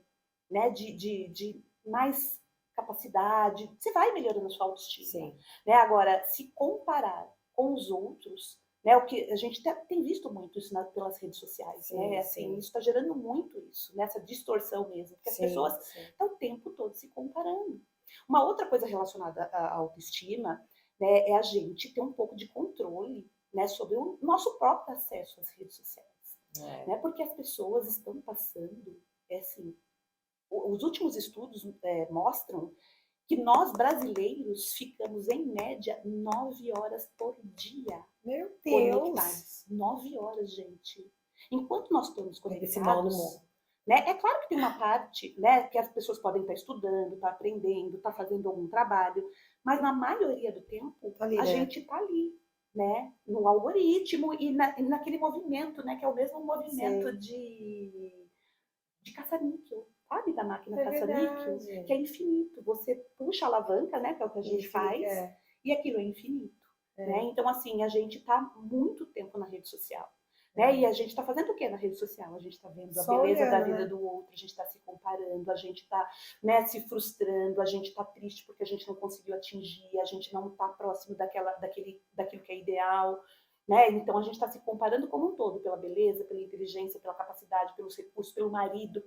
né, de mais capacidade, você vai melhorando a sua autoestima. Sim. Né? Agora, se comparar com os outros, né, o que a gente tem visto muito isso pelas redes sociais, Sim, né? Assim, sim. isso está gerando muito isso, nessa distorção mesmo, porque as Sim, pessoas sim. estão o tempo todo se comparando. Uma outra coisa relacionada à autoestima, né, é a gente ter um pouco de controle, né, sobre o nosso próprio acesso às redes sociais. É. Né, porque as pessoas estão passando, assim, os últimos estudos mostram que nós brasileiros ficamos, em média, 9 horas por dia Meu Deus! conectados. 9 horas, gente. Enquanto nós estamos É desse mal no conectados, mundo. né, é claro que tem uma parte, né, que as pessoas podem estar estudando, estar aprendendo, estar fazendo algum trabalho, mas na maioria do tempo Tá ali, a né? gente está ali, né, no algoritmo e naquele movimento, né, que é o mesmo movimento Sim. de caça-níquel, sabe, da máquina É caça-níquel, que é verdade. infinito. Você puxa a alavanca, né, que é o que a gente Infinito. faz, É. e aquilo é infinito. Né? É. Então, assim, a gente está muito tempo na rede social. Né? E É. a gente está fazendo o que na rede social? A gente está vendo a Só beleza da olhando, vida né? do outro, a gente está se comparando, a gente está, né, se frustrando, a gente está triste porque a gente não conseguiu atingir, a gente não está próximo daquilo que é ideal. Né? Então a gente está se comparando como um todo, pela beleza, pela inteligência, pela capacidade, pelos recursos, pelo marido,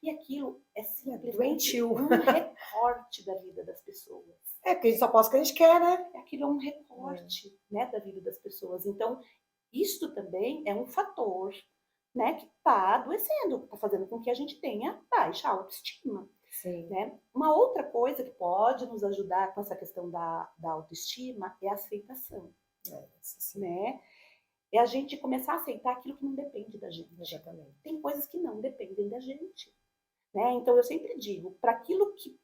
e aquilo é simplesmente Doentio. um recorte da vida das pessoas. É, porque a gente só posta o que a gente quer, né? Aquilo é um recorte, né, da vida das pessoas. Então, isto também é um fator, né, que está adoecendo, está fazendo com que a gente tenha baixa autoestima. Sim. né? Uma outra coisa que pode nos ajudar com essa questão da autoestima é a aceitação, Sim. né? É a gente começar a aceitar aquilo que não depende da gente. Exatamente. Tem coisas que não dependem da gente, né? Então eu sempre digo, para aquilo que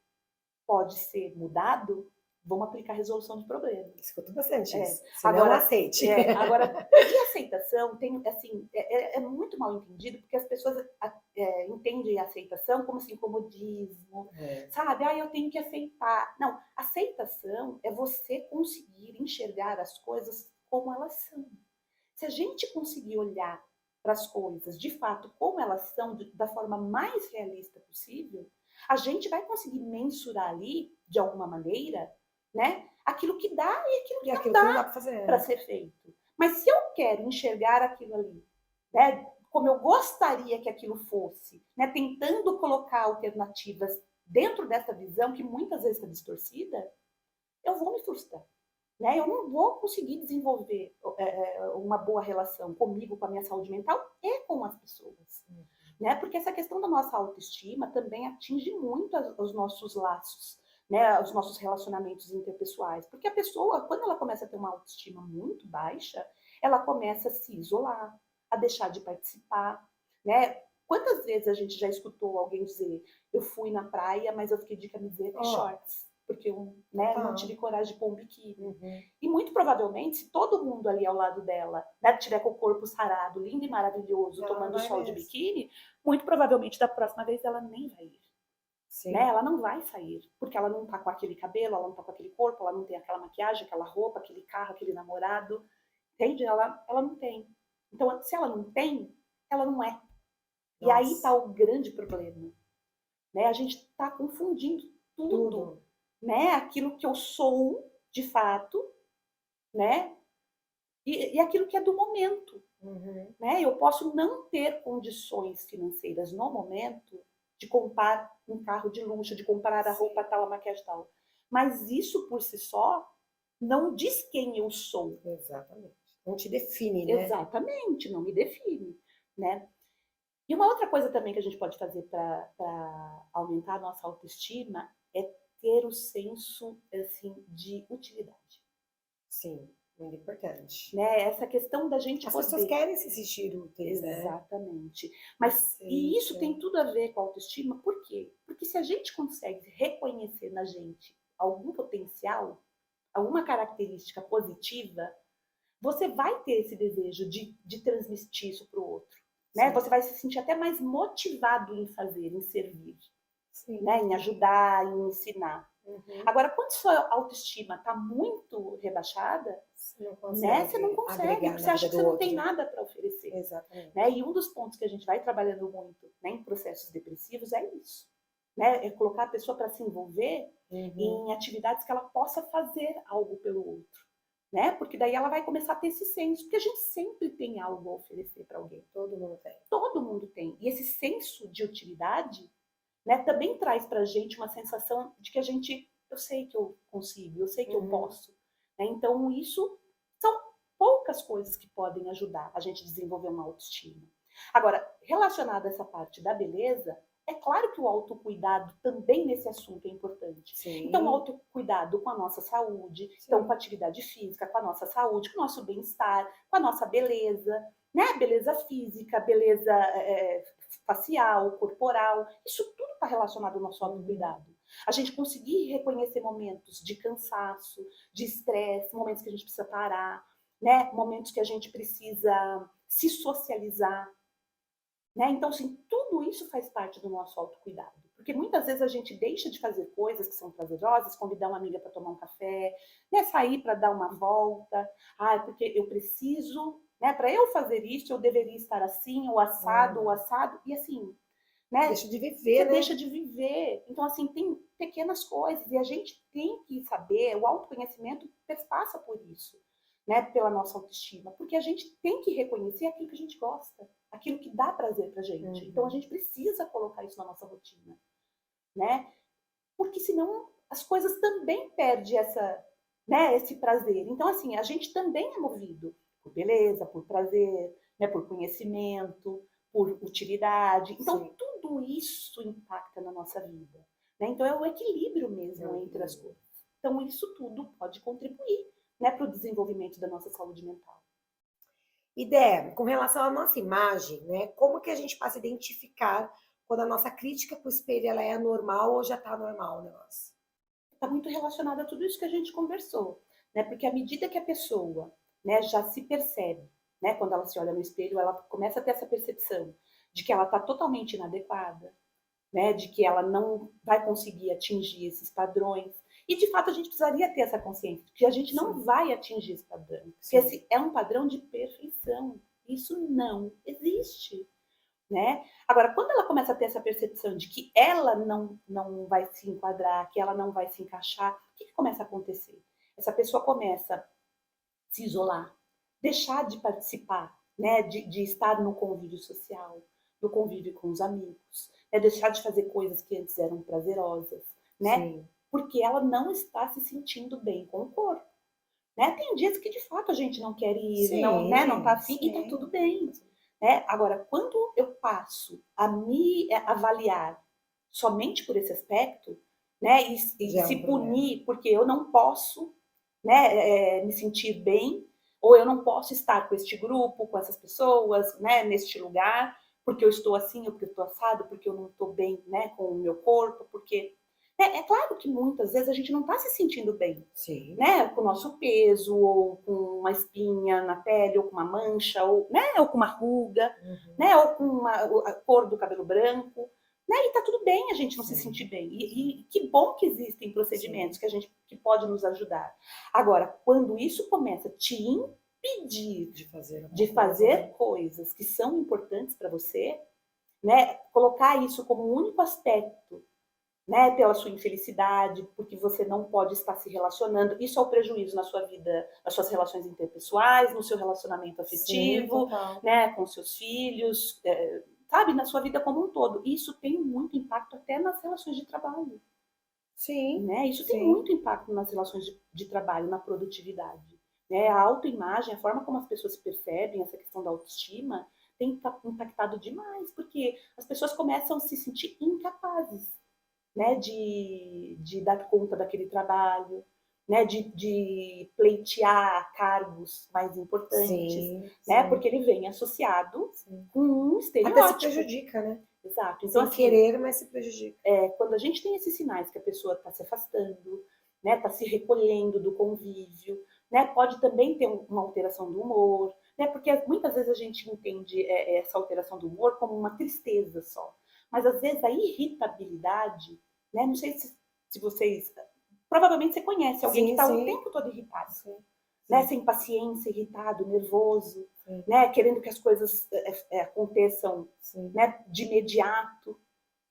pode ser mudado, vamos aplicar resolução de problema. Escuto bastante É. isso. Se não aceite. Agora, e aceitação tem, assim, é muito mal entendido, porque as pessoas entendem a aceitação como assim, comodismo, sabe? Ah, eu tenho que aceitar. Não, aceitação é você conseguir enxergar as coisas como elas são. Se a gente conseguir olhar para as coisas, de fato, como elas são, da forma mais realista possível, a gente vai conseguir mensurar ali, de alguma maneira, né, aquilo que dá e aquilo E que não aquilo que não dá dá para fazer. para ser feito. Mas se eu quero enxergar aquilo ali, né, como eu gostaria que aquilo fosse, né, tentando colocar alternativas dentro dessa visão que muitas vezes está distorcida, eu vou me frustrar. Né? Eu não vou conseguir desenvolver uma boa relação comigo, com a minha saúde mental e com as pessoas. Né? Porque essa questão da nossa autoestima também atinge muito os nossos laços, né? Os nossos relacionamentos interpessoais. Porque a pessoa, quando ela começa a ter uma autoestima muito baixa, ela começa a se isolar, a deixar de participar. Né? Quantas vezes a gente já escutou alguém dizer: eu fui na praia, mas eu fiquei de camiseta e shorts, porque eu não tive coragem de pôr um biquíni. E muito provavelmente, se todo mundo ali ao lado dela, né, tiver com o corpo sarado, lindo e maravilhoso, tomando sol de biquíni, muito provavelmente da próxima vez ela nem vai ir. Né? Ela não vai sair, porque ela não tá com aquele cabelo, ela não tá com aquele corpo, ela não tem aquela maquiagem, aquela roupa, aquele carro, aquele namorado. Entende? Ela não tem. Então, se ela não tem, ela não é. E aí está o grande problema. Né? A gente está confundindo tudo. Né? Aquilo que eu sou, de fato, né? E aquilo que é do momento. Né? Eu posso não ter condições financeiras no momento de comprar um carro de luxo, de comprar a roupa tal, a maquiagem tal. Mas isso por si só não diz quem eu sou. Exatamente. Não te define, né? Exatamente, não me define. Né? E uma outra coisa também que a gente pode fazer para aumentar a nossa autoestima é ter o senso assim, de utilidade. Sim, muito importante. Né? Essa questão da gente As poder... pessoas querem se sentir úteis, né? Exatamente. Mas e isso tem tudo a ver com a autoestima, por quê? Porque se a gente consegue reconhecer na gente algum potencial, alguma característica positiva, você vai ter esse desejo de transmitir isso para o outro. Né? Você vai se sentir até mais motivado em fazer, em servir, né? Em ajudar, em ensinar. Agora, quando sua autoestima está muito rebaixada, você não consegue, porque você acha que você não tem nada para oferecer. Exatamente. Né? E um dos pontos que a gente vai trabalhando muito, né, em processos depressivos é isso. Né? É colocar a pessoa para se envolver em atividades que ela possa fazer algo pelo outro. Né? Porque daí ela vai começar a ter esse senso, porque a gente sempre tem algo a oferecer para alguém. Todo mundo tem. Todo mundo tem. E esse senso de utilidade, né, também traz para a gente uma sensação de que eu sei que eu consigo, eu sei que eu posso. Né? Então, isso são poucas coisas que podem ajudar a gente a desenvolver uma autoestima. Agora, relacionado a essa parte da beleza, é claro que o autocuidado também nesse assunto é importante. Sim. Então, o autocuidado com a nossa saúde, então com a atividade física, com a nossa saúde, com o nosso bem-estar, com a nossa beleza, né? Beleza física, beleza facial, corporal, isso tudo está relacionado ao nosso autocuidado. A gente conseguir reconhecer momentos de cansaço, de estresse, momentos que a gente precisa parar, né? Momentos que a gente precisa se socializar. Né? Então, assim, tudo isso faz parte do nosso autocuidado. Porque muitas vezes a gente deixa de fazer coisas que são prazerosas, convidar uma amiga para tomar um café, né? Sair para dar uma volta. Porque eu preciso, né? Para eu fazer isso, eu deveria estar assim, ou assado, ou assado. E assim, né? Deixa de viver, né? Deixa de viver. Então, assim, tem pequenas coisas. E a gente tem que saber, o autoconhecimento passa por isso. Né, pela nossa autoestima, porque a gente tem que reconhecer aquilo que a gente gosta, aquilo que dá prazer pra gente. Então a gente precisa colocar isso na nossa rotina, né? Porque senão as coisas também perdem esse prazer. Então assim, a gente também é movido por beleza, por prazer, né, por conhecimento, por utilidade. Então tudo isso impacta na nossa vida. né? Então é o equilíbrio mesmo entre as coisas. Então isso tudo pode contribuir, né, para o desenvolvimento da nossa saúde mental. E Dé, com relação à nossa imagem, né? Como que a gente passa a identificar quando a nossa crítica para o espelho ela é normal ou já está normal o negócio? Está muito relacionado a tudo isso que a gente conversou, né? Porque à medida que a pessoa, né, já se percebe, né, quando ela se olha no espelho, ela começa a ter essa percepção de que ela está totalmente inadequada, né, de que ela não vai conseguir atingir esses padrões. E, de fato, a gente precisaria ter essa consciência, que a gente não vai atingir esse padrão. Porque esse é um padrão de perfeição. Isso não existe. Né? Agora, quando ela começa a ter essa percepção de que ela não vai se enquadrar, que ela não vai se encaixar, o que começa a acontecer? Essa pessoa começa a se isolar, deixar de participar, né? De estar no convívio social, no convívio com os amigos, né? Deixar de fazer coisas que antes eram prazerosas, né? Sim. Porque ela não está se sentindo bem com o corpo. Né? Tem dias que de fato a gente não quer ir, não, né? Não tá afim, e tá tudo bem. Né? Agora, quando eu passo a me avaliar somente por esse aspecto, né? E Já é se um problema. punir porque eu não posso, né? Me sentir bem, ou eu não posso estar com este grupo, com essas pessoas, né? Neste lugar, porque eu estou assim, ou porque eu estou assado, porque eu não estou bem, né? Com o meu corpo, porque é claro que muitas vezes a gente não está se sentindo bem, Sim. né? Com o nosso peso, ou com uma espinha na pele, ou com uma mancha, ou, né? Ou com uma ruga, né? Ou com a cor do cabelo branco. Né? E tá tudo bem a gente não se sentir bem. E que bom que existem procedimentos que pode nos ajudar. Agora, quando isso começa a te impedir de fazer coisas que são importantes para você, né? Colocar isso como um único aspecto, né, pela sua infelicidade, porque você não pode estar se relacionando. Isso é o prejuízo na sua vida, nas suas relações interpessoais, no seu relacionamento afetivo, Sim, né, com seus filhos, sabe, na sua vida como um todo. Isso tem muito impacto até nas relações de trabalho. sim, Né? Isso tem sim. muito impacto nas relações de trabalho, na produtividade. Né? A autoimagem, a forma como as pessoas se percebem, essa questão da autoestima, tem impactado demais, porque as pessoas começam a se sentir incapazes, né, de dar conta daquele trabalho, né, de pleitear cargos mais importantes, Sim, né, sim, porque ele vem associado sim. com um Até se estereótipo. prejudica, né? Exato. Então, Sem assim, querer, mas se prejudica. quando a gente tem esses sinais que a pessoa está se afastando, né, está se recolhendo do convívio, né, pode também ter uma alteração do humor, né, porque muitas vezes a gente entende essa alteração do humor como uma tristeza só, mas às vezes a irritabilidade, né, não sei se vocês, provavelmente você conhece alguém que Sim, está o sim, tempo todo irritado, sim, né, sim, sem paciência, irritado, nervoso, sim, né, querendo que as coisas aconteçam, sim. né, de imediato,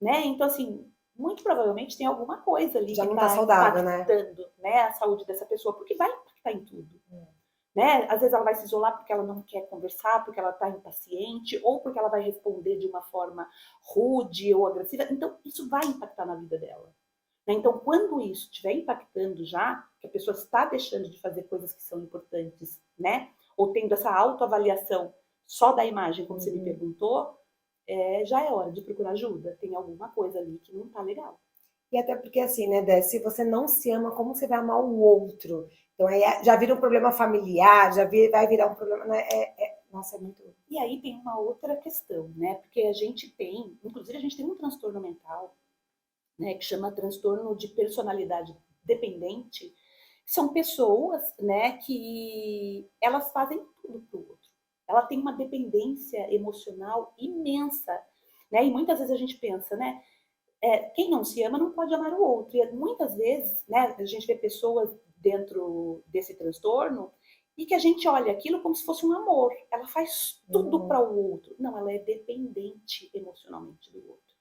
né? Então, assim, muito provavelmente tem alguma coisa ali Já que não tá está saudável, né? impactando, né, a saúde dessa pessoa, porque vai impactar em tudo. Né? Às vezes ela vai se isolar porque ela não quer conversar, porque ela está impaciente, ou porque ela vai responder de uma forma rude ou agressiva. Então, isso vai impactar na vida dela. Né? Então, quando isso estiver impactando já, que a pessoa está deixando de fazer coisas que são importantes, né? Ou tendo essa autoavaliação só da imagem, como você me perguntou, já é hora de procurar ajuda. Tem alguma coisa ali que não está legal. E até porque assim, né, Dé, se você não se ama, como você vai amar o outro? Então aí já vira um problema familiar, vai virar um problema, né? Nossa, é muito. E aí tem uma outra questão, né? Porque a gente tem, inclusive a gente tem um transtorno mental, né, que chama transtorno de personalidade dependente. São pessoas, né, que elas fazem tudo pro outro. Ela tem uma dependência emocional imensa, né? E muitas vezes a gente pensa, né? Quem não se ama não pode amar o outro. E muitas vezes, né, a gente vê pessoas dentro desse transtorno e que a gente olha aquilo como se fosse um amor. Ela faz tudo para o outro. Não, ela é dependente emocionalmente do outro.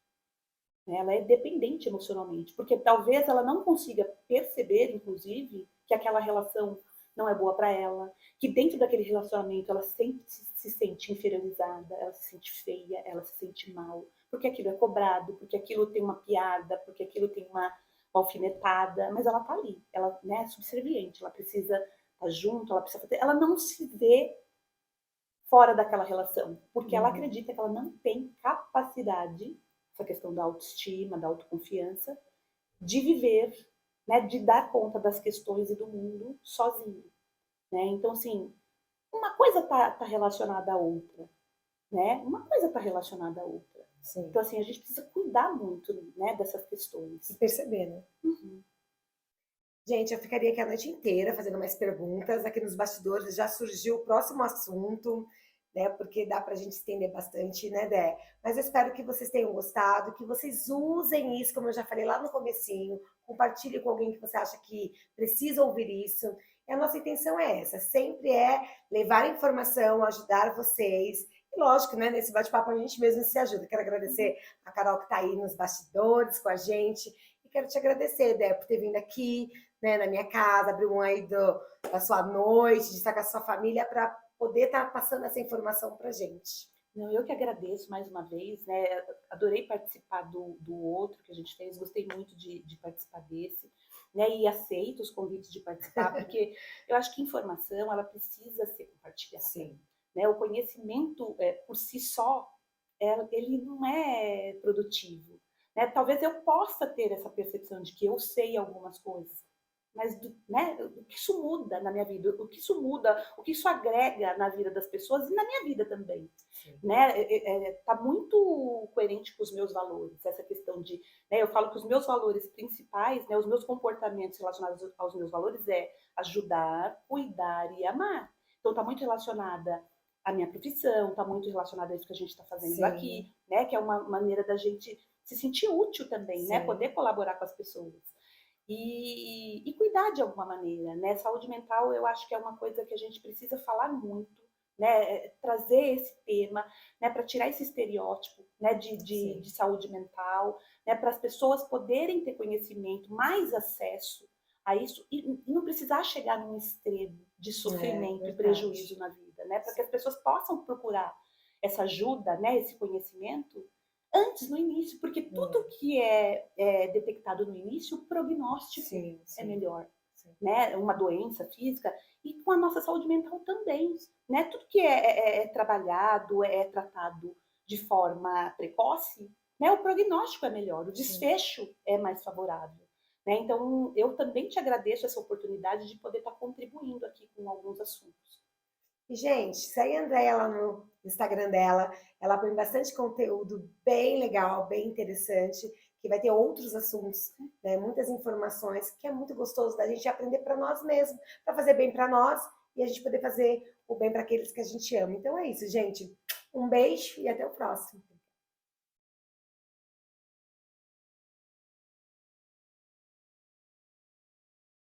Ela é dependente emocionalmente, porque talvez ela não consiga perceber, inclusive, que aquela relação não é boa para ela, que dentro daquele relacionamento ela sempre se sente inferiorizada, ela se sente feia, ela se sente mal, porque aquilo é cobrado, porque aquilo tem uma piada, porque aquilo tem uma alfinetada, mas ela tá ali, ela, né, é subserviente, ela precisa estar junto, ela precisa fazer, ela não se vê fora daquela relação, porque ela acredita que ela não tem capacidade, essa questão da autoestima, da autoconfiança, de viver, né, de dar conta das questões e do mundo sozinho, né? Então, assim, uma coisa tá relacionada à outra, né? Uma coisa está relacionada à outra. Sim. Então, assim, a gente precisa cuidar muito, né, dessas E questões. perceber, né? Uhum. Gente, eu ficaria aqui a noite inteira fazendo mais perguntas. Aqui nos bastidores já surgiu o próximo assunto, né? Porque dá para a gente estender bastante, né, Dé? Mas eu espero que vocês tenham gostado, que vocês usem isso, como eu já falei lá no comecinho. Compartilhe com alguém que você acha que precisa ouvir isso. E a nossa intenção é essa, sempre é levar informação, ajudar vocês. E lógico, né, nesse bate-papo a gente mesmo se ajuda. Quero agradecer a Carol que está aí nos bastidores com a gente. E quero te agradecer, Dé, por ter vindo aqui, né, na minha casa, abrir mão aí da sua noite, de estar com a sua família para poder estar passando essa informação para gente. Não, eu que agradeço mais uma vez, né? Adorei participar do outro que a gente fez, gostei muito de participar desse, né? E aceito os convites de participar, porque eu acho que informação ela precisa ser compartilhada, Sim, né? O conhecimento por si só, ele não é produtivo, né? Talvez eu possa ter essa percepção de que eu sei algumas coisas, mas né, o que isso muda na minha vida, o que isso muda, o que isso agrega na vida das pessoas e na minha vida também, sim. né? Tá muito coerente com os meus valores, essa questão de, né, eu falo que os meus valores principais, né, os meus comportamentos relacionados aos meus valores é ajudar, cuidar e amar. Então tá muito relacionada à minha profissão, tá muito relacionada a isso que a gente está fazendo Sim, aqui, né? Que é uma maneira da gente se sentir útil também, né? Poder sim, colaborar com as pessoas e cuidar de alguma maneira, né? Saúde mental eu acho que é uma coisa que a gente precisa falar muito, né? Trazer esse tema, né? Para tirar esse estereótipo, né? De sim, saúde mental, né? Para as pessoas poderem ter conhecimento, mais acesso a isso e não precisar chegar num extremo de é sofrimento e prejuízo verdade. na vida, né? Para que as pessoas possam procurar essa ajuda, né? Esse conhecimento antes, no início, porque É, tudo que detectado no início, o prognóstico sim, é sim, melhor, sim, né? Uma doença física e com a nossa saúde mental também, né? Tudo que é trabalhado, é tratado de forma precoce, né? O prognóstico é melhor, o sim. desfecho é mais favorável. Né? Então, eu também te agradeço essa oportunidade de poder estar contribuindo aqui com alguns assuntos. E, gente, segue a Andréia lá no Instagram dela. Ela põe bastante conteúdo bem legal, bem interessante, que vai ter outros assuntos, né? Muitas informações, que é muito gostoso da gente aprender para nós mesmos, para fazer bem para nós e a gente poder fazer o bem para aqueles que a gente ama. Então é isso, gente. Um beijo e até o próximo.